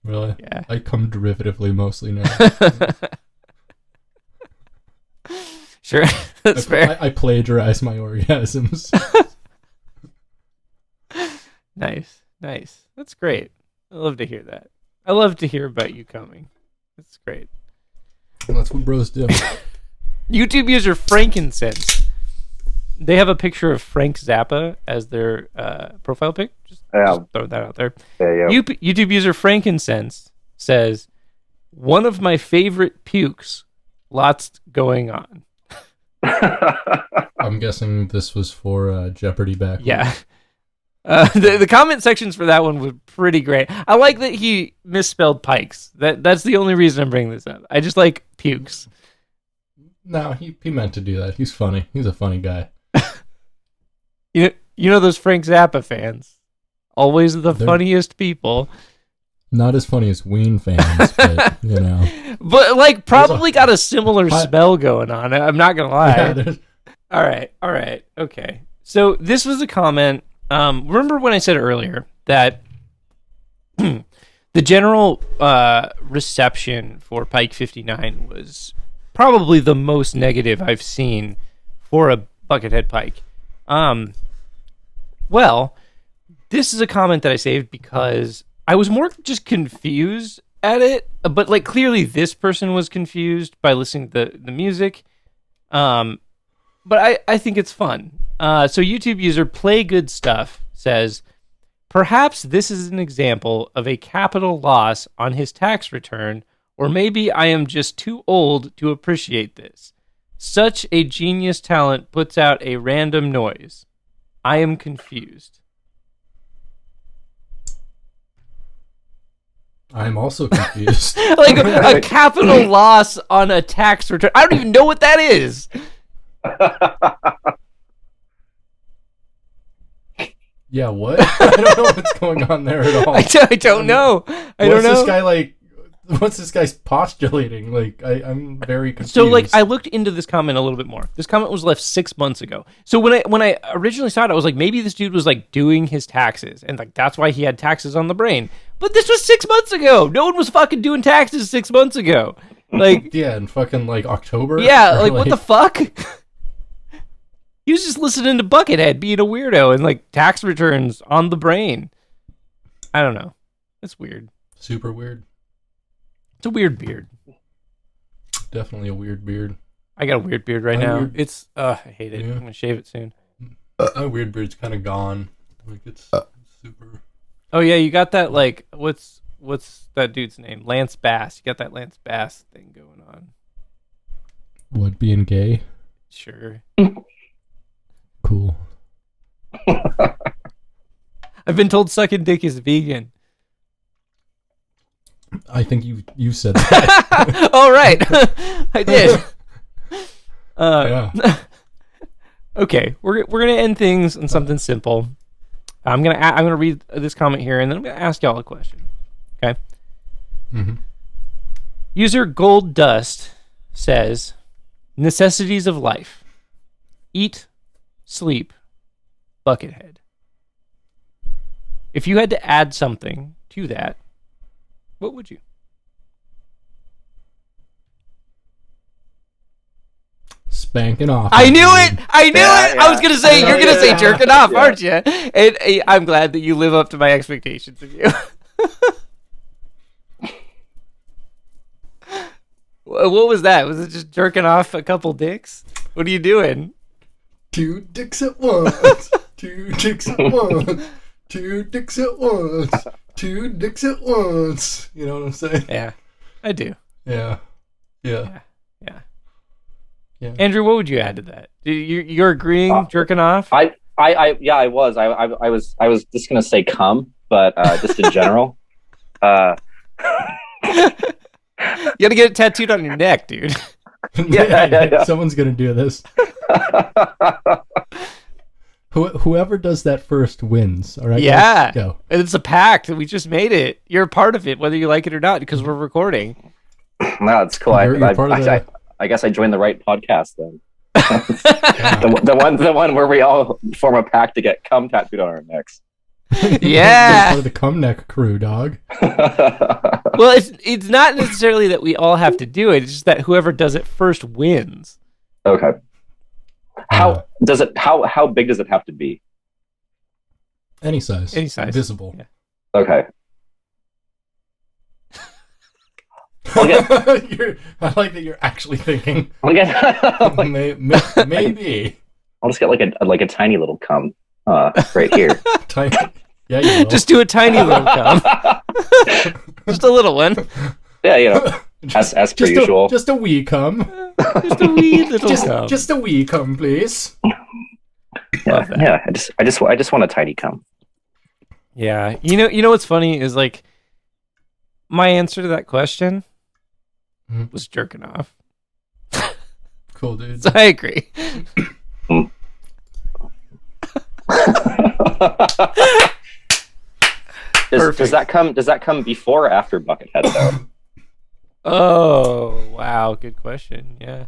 Really? Yeah. I come derivatively mostly now. Sure. That's fair. I plagiarize my orgasms. Nice. That's great. I love to hear that. I love to hear about you coming. That's great. That's what bros do. YouTube user Frankincense. They have a picture of Frank Zappa as their profile pic. Just throw that out there. YouTube user Frankincense says, "One of my favorite pukes. Lots going on." I'm guessing this was for Jeopardy back. Yeah. The comment sections for that one were pretty great. I like that he misspelled Pikes. That's the only reason I'm bringing this up. I just like pukes. No, he meant to do that. He's funny. He's a funny guy. You know those Frank Zappa fans? Always the funniest people. Not as funny as Ween fans, but, you know. But, like, probably got a similar spell going on. I'm not going to lie. Yeah, All right. Okay. So this was a comment. Remember when I said earlier that the general reception for Pike 59 was probably the most negative I've seen for a Buckethead Pike. Well, this is a comment that I saved because I was more just confused at it, but like clearly this person was confused by listening to the music. But I think it's fun. So YouTube user Play Good Stuff says, "Perhaps this is an example of a capital loss on his tax return, or maybe I am just too old to appreciate this. Such a genius talent puts out a random noise. I am confused." I'm also confused. Like a capital loss on a tax return. I don't even know what that is. Yeah, what? I don't know what's going on there at all. I don't know. This guy like? What's this guy's postulating? Like, I'm very confused. So, like, I looked into this comment a little bit more. This comment was left 6 months ago. So when I originally saw it, I was like, maybe this dude was like doing his taxes, and like that's why he had taxes on the brain. But this was 6 months ago. No one was fucking doing taxes 6 months ago. Like, yeah, in fucking like October. Yeah, like what the fuck? He was just listening to Buckethead being a weirdo and like tax returns on the brain. I don't know. It's weird. Super weird. It's a weird beard. Definitely a weird beard. I got a weird beard right now. It's I hate it. Yeah. I'm gonna shave it soon. My weird beard's kind of gone. Like it's super. Oh yeah, you got that like what's that dude's name? Lance Bass. You got that Lance Bass thing going on. What, being gay? Sure. Cool. I've been told sucking dick is vegan. I think you said that. All right. I did. Yeah. Okay, we're gonna end things on something simple. I'm gonna read this comment here, and then I'm gonna ask y'all a question. Okay. Mm-hmm. User Gold Dust says, "Necessities of life: eat, sleep, Buckethead. If you had to add something to that, what would you?" Spanking off. I knew it. Yeah. I was gonna say you're gonna say jerking off, Yeah. aren't you? And I'm glad that you live up to my expectations of you. What was that? Was it just jerking off a couple dicks? What are you doing? 2 dicks at once. 2 dicks at once. 2 dicks at once. 2 dicks at once. You know what I'm saying? Yeah, I do. Yeah. Andrew, what would you add to that? You're agreeing, jerking off? I was. I was just gonna say cum, but just in general. You gotta get it tattooed on your neck, dude. Yeah. Someone's gonna do this. Whoever does that first wins. All right. Yeah. Let's go. It's a pact. We just made it. You're a part of it, whether you like it or not, because we're recording. No, it's cool. You're part of the... I guess I joined the right podcast then. the one where we all form a pact to get cum tattooed on our necks. Yeah. Part of the cum neck crew, dog. Well, it's not necessarily that we all have to do it. It's just that whoever does it first wins. Okay. How big does it have to be? Any size. Any size. Visible. Yeah. Okay. I like that you're actually thinking. Maybe. I'll just get like a tiny little cum right here. Tiny. Yeah, you will. Just do a tiny little cum. Just a little one. Yeah, as per usual. Just a wee cum. Just a wee little cum. Just a wee cum, please. Yeah. I just want a tiny cum. Yeah. You know what's funny is like my answer to that question was jerking off. Cool, dude. So I agree. Does that come before or after Buckethead though? Oh wow, good question. Yeah.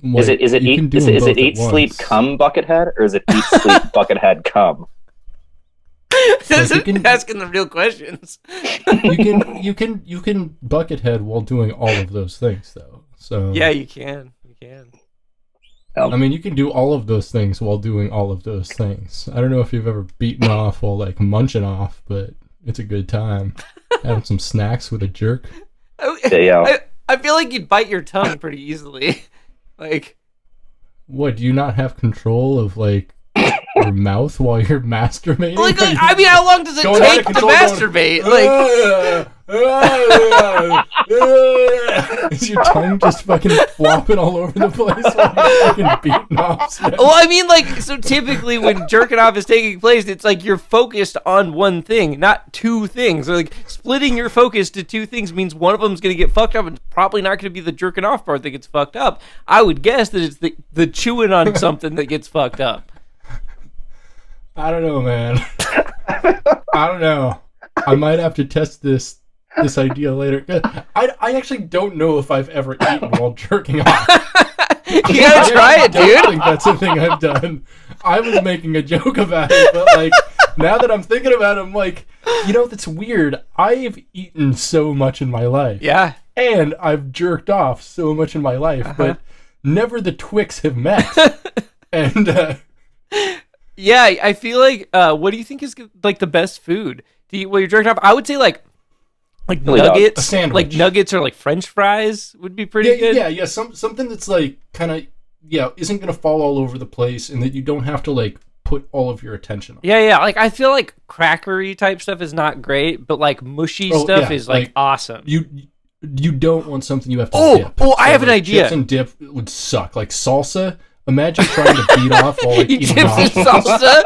Is it eat sleep cum Buckethead or is it eat sleep Buckethead cum? Asking the real questions. you can Buckethead while doing all of those things though. So yeah, you can. I mean, you can do all of those things while doing all of those things. I don't know if you've ever beaten off while like munching off, but it's a good time. Having some snacks with a jerk. Yeah. I feel like you'd bite your tongue pretty easily. Like, what? Do you not have control of like your mouth while you're masturbating? Like, I mean, how long does it take to masturbate? Is your tongue just fucking flopping all over the place while you're fucking beating off? Well, I mean, like, so typically when jerking off is taking place, it's like you're focused on one thing, not two things. So, like, splitting your focus to two things means one of them's going to get fucked up and probably not going to be the jerking off part that gets fucked up. I would guess that it's the chewing on something that gets fucked up. I don't know, man. I don't know. I might have to test this idea later. I actually don't know if I've ever eaten while jerking off. You gotta try it, dude. I don't think that's a thing I've done. I was making a joke about it, but like now that I'm thinking about it, I'm like, that's weird. I've eaten so much in my life. Yeah. And I've jerked off so much in my life, but never the Twix have met. And yeah, I feel like what do you think is like the best food to eat while you're jerking off? I would say like nuggets, a sandwich. Like nuggets or like French fries would be pretty good. Yeah. Something that's like kind of isn't gonna fall all over the place, and that you don't have to like put all of your attention on. Yeah. Like I feel like crackery type stuff is not great, but like mushy stuff is like awesome. You don't want something you have to dip. Oh, I have an idea. Chips and dip would suck. Like salsa. Imagine trying to beat off while like eating salsa.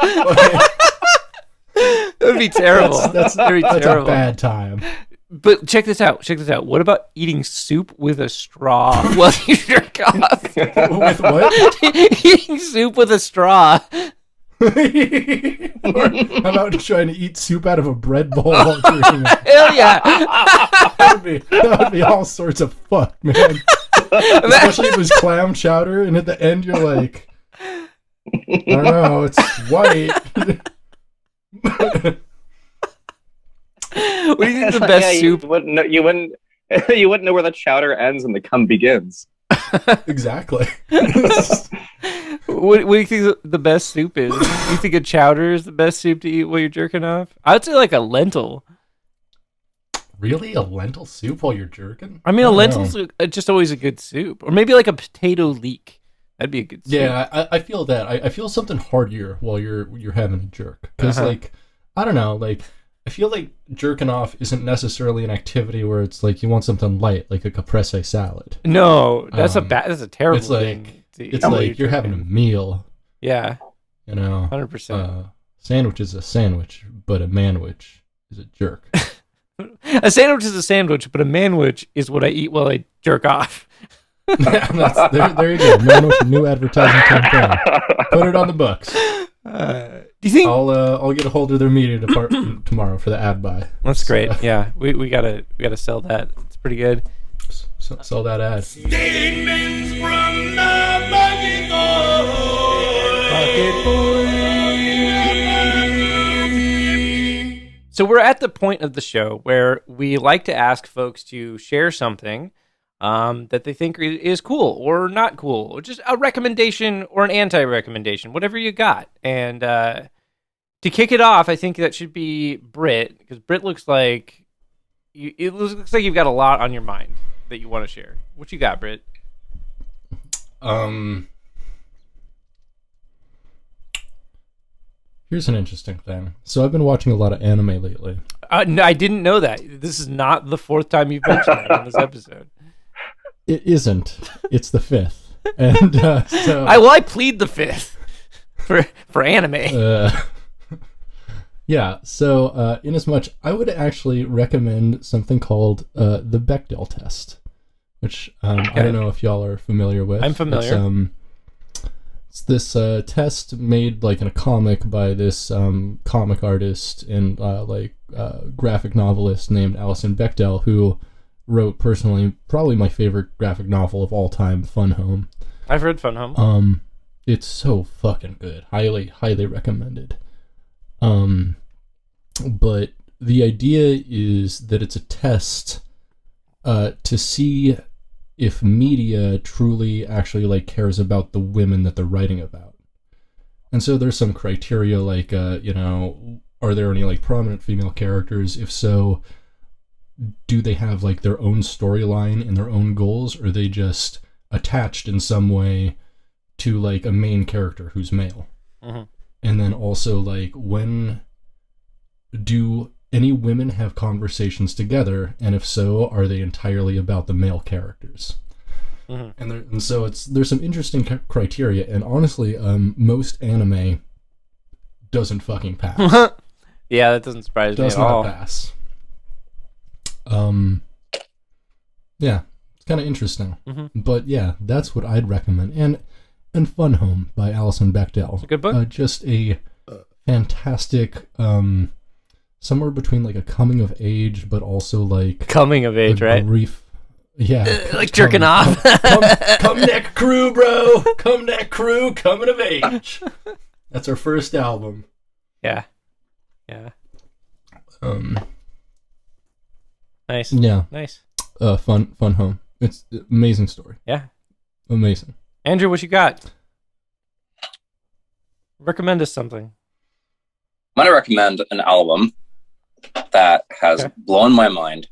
That would be terrible. That's a bad time. But check this out. What about eating soup with a straw while you jerk off? With what? Eating soup with a straw. Or how about trying to eat soup out of a bread bowl while jerking off? Hell yeah. That would be all sorts of fuck, man. Especially if it was clam chowder, and at the end you're like, I don't know, it's white. What do you think the best soup? You wouldn't know where the chowder ends and the cum begins. Exactly. What do you think the best soup is? Do you think a chowder is the best soup to eat while you're jerking off? I would say like a lentil. Really? A lentil soup while you're jerking? I mean, a lentil's just always a good soup. Or maybe like a potato leek. That'd be a good soup. Yeah, I feel that. I feel something heartier while you're having a jerk. Because, like, I don't know, like, I feel like jerking off isn't necessarily an activity where it's like you want something light, like a caprese salad. No, that's a terrible thing. It's like you're having a meal. Yeah. 100%. Sandwich is a sandwich, but a manwich is a jerk. A sandwich is a sandwich, but a manwich is what I eat while I jerk off. There you go. Manwich, new advertising campaign. Put it on the books. Do you think I'll get a hold of their media department tomorrow for the ad buy? That's great. Yeah, we gotta sell that. It's pretty good. Sell that ad. Statements from the Bucket Boy. So we're at the point of the show where we like to ask folks to share something that they think is cool or not cool, or just a recommendation or an anti-recommendation, whatever you got. And to kick it off, I think that should be Britt, because Britt looks like it looks like you've got a lot on your mind that you want to share. What you got, Britt? Here's an interesting thing. So I've been watching a lot of anime lately. No, I didn't know that. This is not the fourth time you've mentioned that in this episode. It isn't. It's the fifth. And so I plead the fifth for anime. Yeah. So inasmuch, I would actually recommend something called the Bechdel test, which I don't know if y'all are familiar with. I'm familiar. It's this test made like in a comic by this comic artist and graphic novelist named Allison Bechdel, who wrote personally probably my favorite graphic novel of all time, Fun Home. I've read Fun Home. It's so fucking good. Highly, highly recommended. But the idea is that it's a test to see if media truly actually like cares about the women that they're writing about. And so there's some criteria like, are there any like prominent female characters? If so, do they have like their own storyline and their own goals, or are they just attached in some way to like a main character who's male? Mm-hmm. And then also like, when do any women have conversations together, and if so, are they entirely about the male characters? Mm-hmm. And so there's some interesting criteria, and honestly, most anime doesn't fucking pass. Yeah, that doesn't surprise me at all. Does not pass. Yeah, it's kind of interesting. Mm-hmm. But yeah, that's what I'd recommend. And Fun Home by Allison Bechdel. It's a good book. Just a fantastic, somewhere between like a coming of age, but also like Coming of age, right? Brief, yeah, like jerking off. Come neck crew, bro. Come neck crew, coming of age. That's our first album. Yeah. Nice. Yeah. Nice. Fun Home. It's an amazing story. Yeah. Amazing. Andrew, what you got? Recommend us something. I'm going to recommend an album that has blown my mind.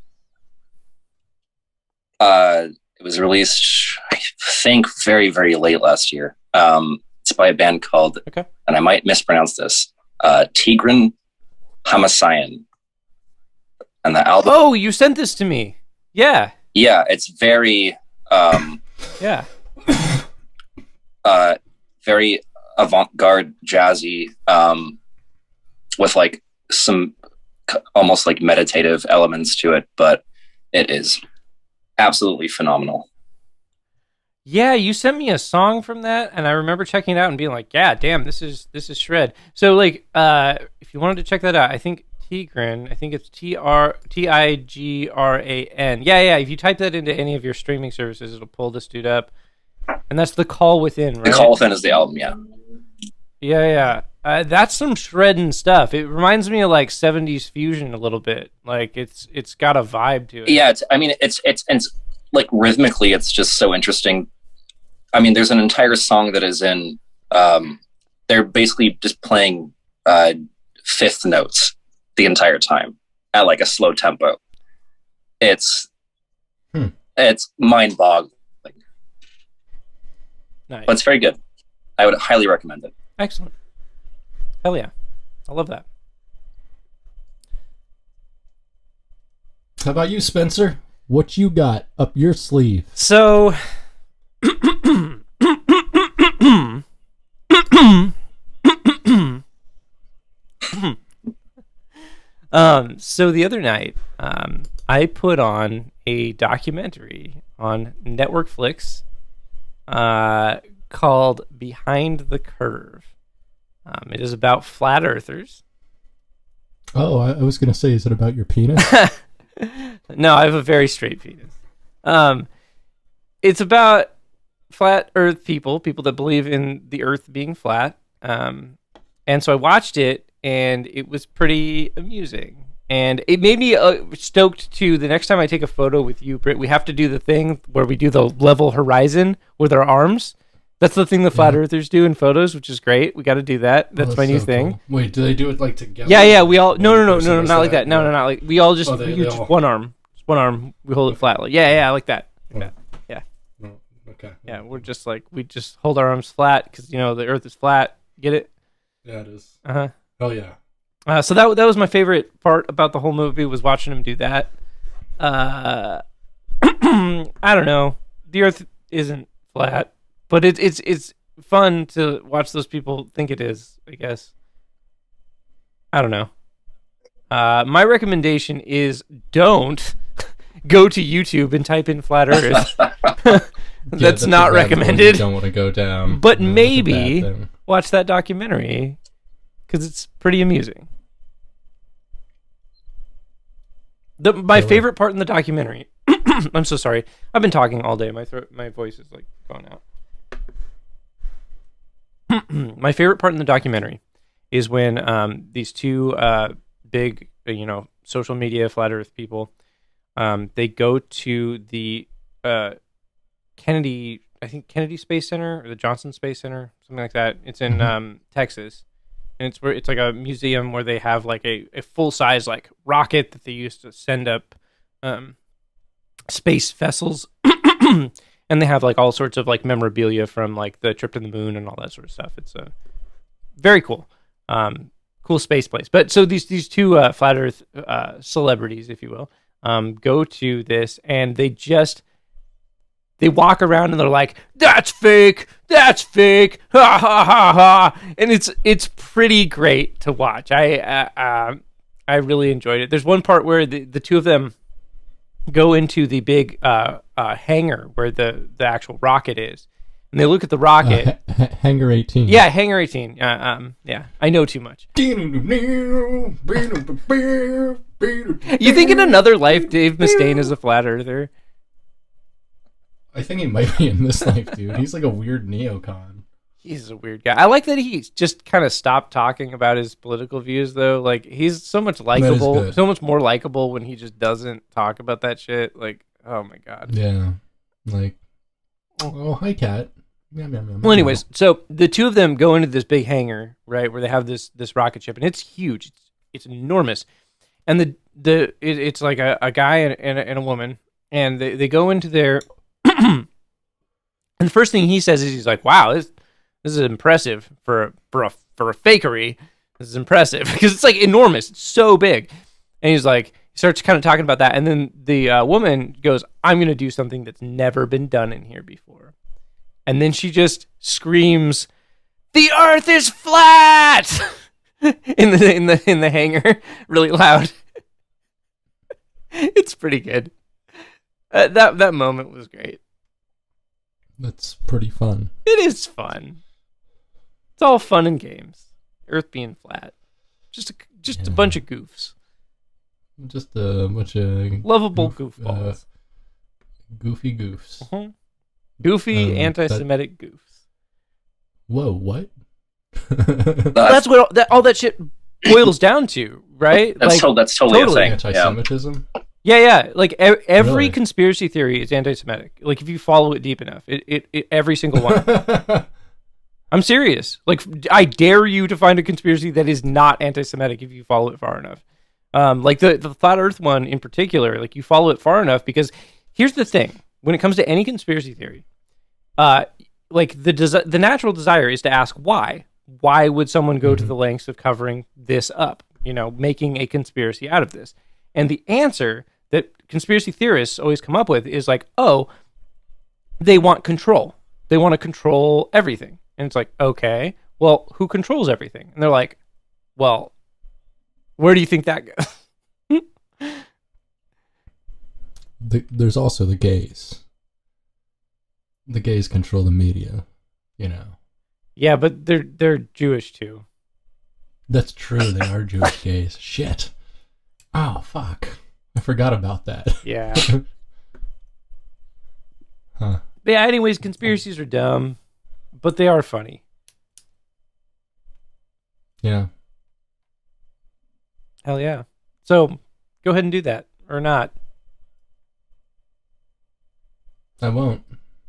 It was released, I think, very, very late last year. It's by a band called, and I might mispronounce this, Tigran, Hmasyan. And the album... Oh, you sent this to me. Yeah. Yeah, it's very... yeah. Very avant-garde, jazzy, with like some almost like meditative elements to it, but it is absolutely phenomenal. Yeah, you sent me a song from that, and I remember checking it out and being like, "Yeah, damn, this is shred." So, like, if you wanted to check that out, I think Tigran, I think it's Tigran. Yeah. If you type that into any of your streaming services, it'll pull this dude up, and that's The Call Within, right? The Call Within is the album, yeah. Yeah. That's some shredding stuff. It reminds me of like 70s fusion a little bit. Like it's got a vibe to it. Yeah, it's like rhythmically, it's just so interesting. I mean, there's an entire song that is in. They're basically just playing fifth notes the entire time at like a slow tempo. It's mind-boggling. Nice. But it's very good. I would highly recommend it. Excellent. Hell yeah. I love that. How about you, Spencer? What you got up your sleeve? So, so the other night, I put on a documentary on Network Flicks, called Behind the Curve. It is about flat earthers. Oh, I was going to say, is it about your penis? No, I have a very straight penis. It's about flat earth people that believe in the earth being flat. And so I watched it, and it was pretty amusing. And it made me stoked to the next time I take a photo with you, Britt, we have to do the thing where we do the level horizon with our arms. That's the thing the flat earthers do in photos, which is great. We got to do that. That's my new thing. Cool. Wait, do they do it like together? Yeah. We all no, not like that. No, not like we all just we use just one arm. Just one arm. We hold it flat. Like I like that. Like that. Yeah. Okay. Yeah, we're just like we just hold our arms flat because the Earth is flat. Get it? Yeah, it is. Oh yeah. So that was my favorite part about the whole movie was watching him do that. I don't know. The Earth isn't flat, but it's fun to watch those people think it is, I guess. I don't know. My recommendation is don't go to YouTube and type in flat Earth. That's not recommended. You don't want to go down. But maybe watch that documentary because it's pretty amusing. My favorite part in the documentary. I'm so sorry. I've been talking all day. My voice is like going out. My favorite part in the documentary is when these two big, social media flat Earth people, they go to the Kennedy Space Center or the Johnson Space Center, something like that. It's in Texas. And it's like a museum where they have like a full size like rocket that they used to send up space vessels, and they have like all sorts of like memorabilia from like the trip to the moon and all that sort of stuff. It's very cool, cool space place. But so these two flat Earth celebrities, if you will, go to this and they walk around and they're like, that's fake, ha ha ha ha, and it's pretty great to watch. I really enjoyed it. There's one part where the two of them go into the big hangar where the actual rocket is, and they look at the rocket. Hangar 18. Yeah, Hangar 18. Yeah, I know too much. You think in another life Dave Mustaine is a flat earther? I think he might be in this life, dude. He's like a weird neocon. He's a weird guy. I like that he just kind of stopped talking about his political views, though. Like, he's so much likable, so much more likable when he just doesn't talk about that shit. Like, oh my God. Yeah. Like, oh, hi, cat. Well, anyways, so the two of them go into this big hangar, right, where they have this rocket ship, and it's huge. It's enormous. And it's like a guy and a woman, and they go into there. And the first thing he says is he's like, "Wow, this is impressive for a fakery. This is impressive because it's like enormous. It's so big." And he's like, he starts kind of talking about that, and then the woman goes, "I'm going to do something that's never been done in here before," and then she just screams, "The Earth is flat!" in the hangar, really loud. It's pretty good. That moment was great. That's pretty fun. It is fun. It's all fun and games. Earth being flat. Just a bunch of goofs. Just a bunch of lovable goofballs. Goofy goofs. Uh-huh. Goofy anti-Semitic goofs. Whoa, what? That's what all that shit boils down to, right? That's totally a thing. Anti-Semitism? Yeah. Like every conspiracy theory is anti-Semitic. Like if you follow it deep enough, it every single one. I'm serious. Like I dare you to find a conspiracy that is not anti-Semitic if you follow it far enough. Like the flat Earth one in particular. Like you follow it far enough because here's the thing: when it comes to any conspiracy theory, like the natural desire is to ask why. Why would someone go to the lengths of covering this up? Making a conspiracy out of this. And the answer that conspiracy theorists always come up with is like, oh, they want control. They want to control everything. And it's like, okay, well, who controls everything? And they're like, well, where do you think that goes? There's also the gays. The gays control the media, Yeah, but they're Jewish too. That's true. They are Jewish gays. Shit. Oh, fuck. I forgot about that. Yeah. Huh. But yeah, anyways, conspiracies are dumb, but they are funny. Yeah. Hell yeah. So go ahead and do that or not. I won't.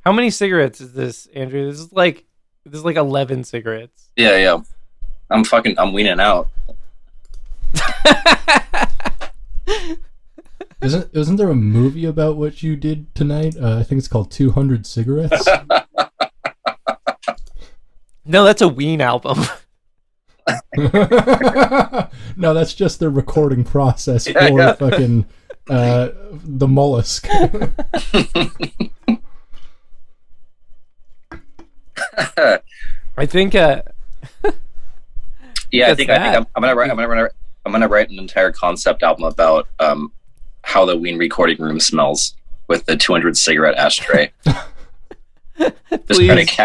How many cigarettes is this, Andrew? This is like 11 cigarettes. Yeah. I'm weaning out. Isn't there a movie about what you did tonight? I think it's called 200 Cigarettes. No, that's a Ween album. No, that's just the recording process for fucking the mollusk. I think. I think I'm gonna write an entire concept album about how the Ween recording room smells with the 200 cigarette ashtray.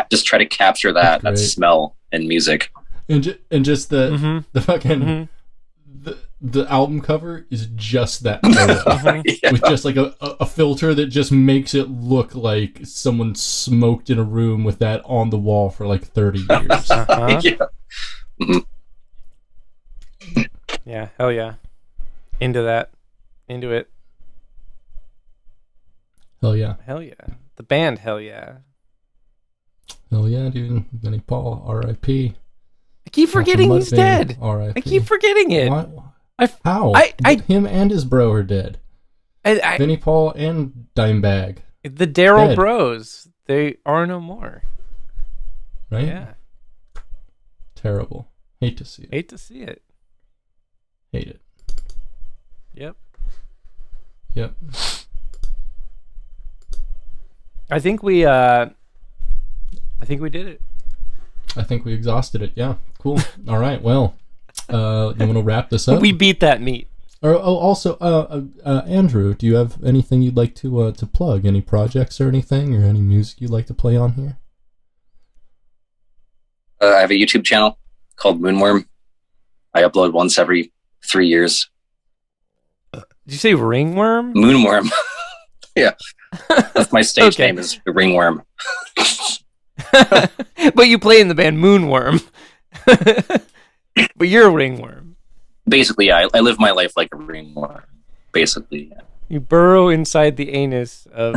just try to capture that smell in music. And just the fucking the album cover is just that photo with just like a filter that just makes it look like someone smoked in a room with that on the wall for like 30 years. Yeah, hell yeah. Into that. Into it. Hell yeah. Hell yeah. The band, hell yeah. Hell yeah, dude. Benny Paul, R.I.P. I keep forgetting he's dead. R.I.P. I keep forgetting it. How? Him and his bro are dead. Benny Paul and Dimebag. The Daryl Bros. They are no more. Right? Yeah. Terrible. Hate to see it. Hate to see it. Hate it. Yep. I think we did it. I think we exhausted it. Yeah. Cool. All right. Well, you want to wrap this up? We beat that meat. Also, Andrew, do you have anything you'd like to plug? Any projects or anything, or any music you'd like to play on here? I have a YouTube channel called Moonworm. I upload once every 3 years. Did you say ringworm? Moonworm. Yeah. That's my stage name is Ringworm. But you play in the band Moonworm. But you're a ringworm. Basically, yeah, I live my life like a ringworm. Basically, yeah. You burrow inside the anus of,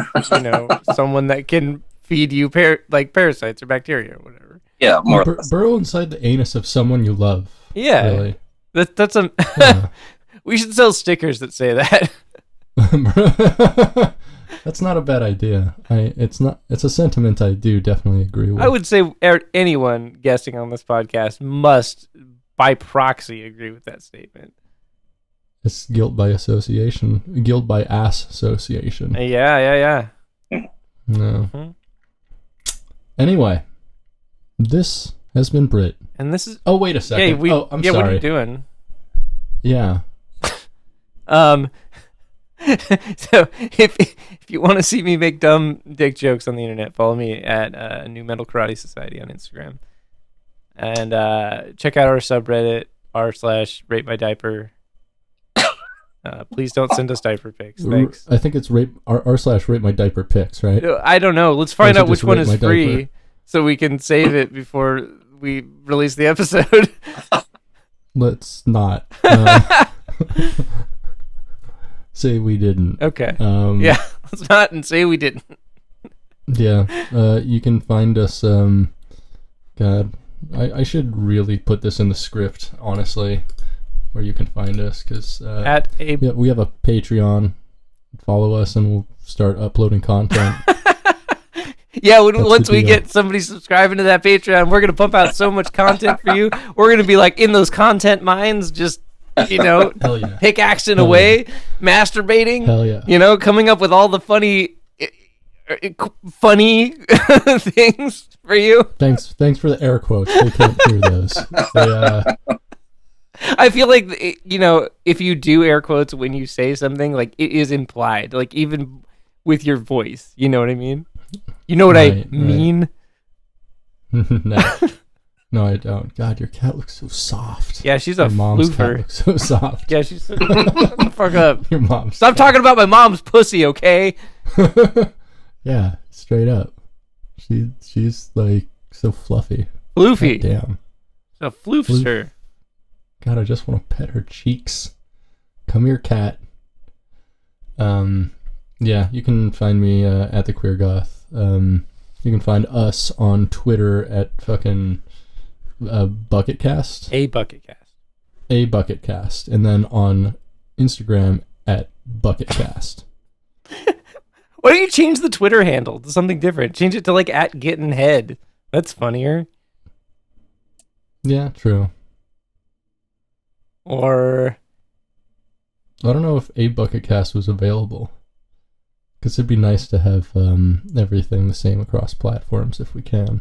someone that can feed you parasites or bacteria or whatever. Yeah, more or less. Burrow inside the anus of someone you love. Yeah. Really. That's a... Yeah. We should sell stickers that say that. That's not a bad idea. It's a sentiment I do definitely agree with. I would say anyone guesting on this podcast must, by proxy, agree with that statement. It's guilt by association. Guilt by ass association. Yeah. No. Mm-hmm. Anyway, this has been Brit. And this is... Oh, wait a second. I'm sorry. What are you doing? Yeah. So if you want to see me make dumb dick jokes on the internet, follow me at New Metal Karate Society on Instagram, and check out our subreddit r/RateMyDiaper. Please don't send us diaper pics. Thanks. I think it's r/RateMyDiaperPics, right? I don't know. Let's find out which one is free, diaper. So we can save it before we release the episode. Let's not. Say we didn't. Okay. Yeah, let's not and say we didn't. Yeah. You can find us. God, I should really put this in the script, honestly, where you can find us, because we have a Patreon. Follow us, and we'll start uploading content. Yeah, once we get somebody subscribing to that Patreon, we're gonna pump out so much content for you. We're gonna be like in those content mines, just. Hell yeah. Pickaxing away, masturbating. Hell yeah. Coming up with all the funny things for you. Thanks for the air quotes. They can't hear those. I feel like if you do air quotes when you say something, like it is implied, like even with your voice. You know what I mean? You know what I mean? Right. No, I don't. God, your cat looks so soft. Yeah, she's a mom's floofer. Cat looks so soft. Yeah, she's... Fuck up. Your mom's Stop talking about my mom's pussy, okay? Yeah, straight up. She's like so fluffy. Floofy. God damn. A floofster. God, I just want to pet her cheeks. Come here, cat. Yeah, you can find me at the Queer Goth. You can find us on Twitter at fucking Bucketcast. A Bucketcast. A Bucketcast. And then on Instagram at Bucketcast. Why don't you change the Twitter handle to something different? Change it to like at Gettin Head. That's funnier. Yeah, true. Or I don't know if A Bucketcast was available. Because it'd be nice to have everything the same across platforms if we can.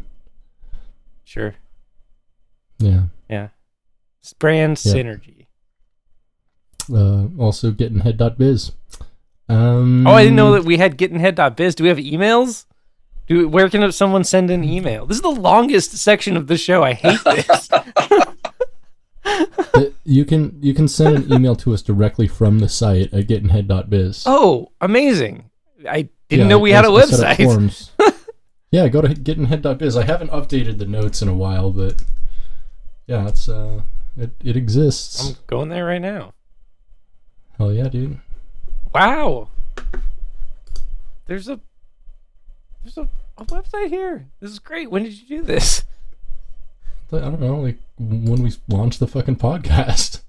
sure. Yeah. Yeah. Brand synergy. Also, gettinhead.biz. Oh, I didn't know that we had gettinhead.biz. Do we have emails? Where can someone send an email? This is the longest section of the show. I hate this. You can send an email to us directly from the site at gettinhead.biz. Oh, amazing. I didn't know we had a website. Yeah, go to gettinhead.biz. I haven't updated the notes in a while, but yeah, it exists. I'm going there right now. Hell yeah, dude. Wow. There's a website here. This is great. When did you do this? I don't know, like when we launched the fucking podcast.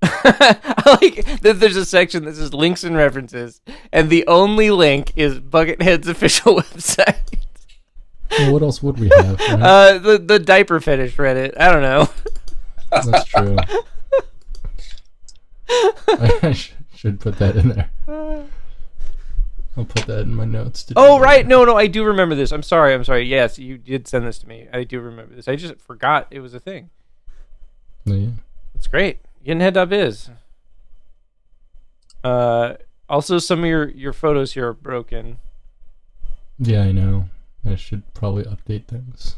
I like that there's a section that says links and references, and the only link is Buckethead's official website. Well, what else would we have? Right? The diaper fetish Reddit. I don't know. That's true. I should put that in there. I'll put that in my notes. Right. No, I do remember this. I'm sorry. Yes, you did send this to me. I do remember this. I just forgot it was a thing. Yeah. It's great. Gettinhead.biz. Also, some of your photos here are broken. Yeah, I know. I should probably update things.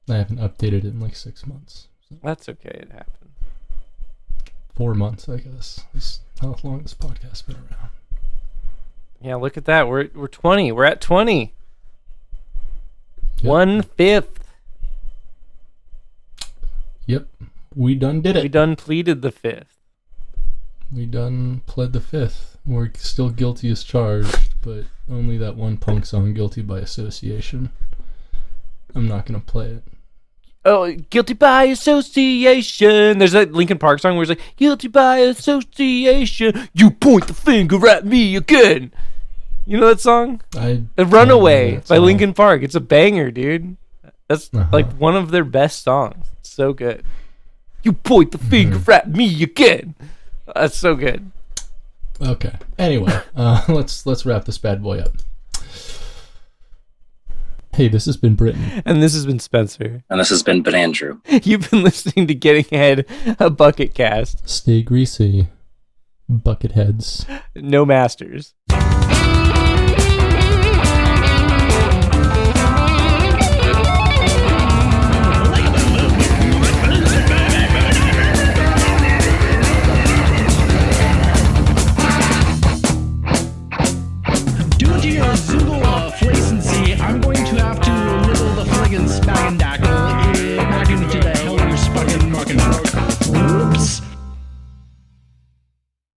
I haven't updated it in like 6 months. So. That's okay. It happened. 4 months, I guess. That's how long this podcast's been around. Yeah, look at that. We're 20. We're at 20. Yep. 1/5. Yep. We done did it. We done pleaded the 5th. We done pled the 5th. We're still guilty as charged, but only that one punk song, Guilty by Association. I'm not going to play it. Oh, guilty by association. There's that Linkin Park song where it's like, guilty by association. You point the finger at me again. You know that song? Runaway by Linkin Park. It's a banger, dude. That's like one of their best songs. It's so good. You point the finger at me again. That's so good. Okay. Anyway, let's wrap this bad boy up. Hey, this has been Britton. And this has been Spencer. And this has been Andrew. You've been listening to Getting Head, a Bucketcast. Stay greasy, bucketheads. No masters.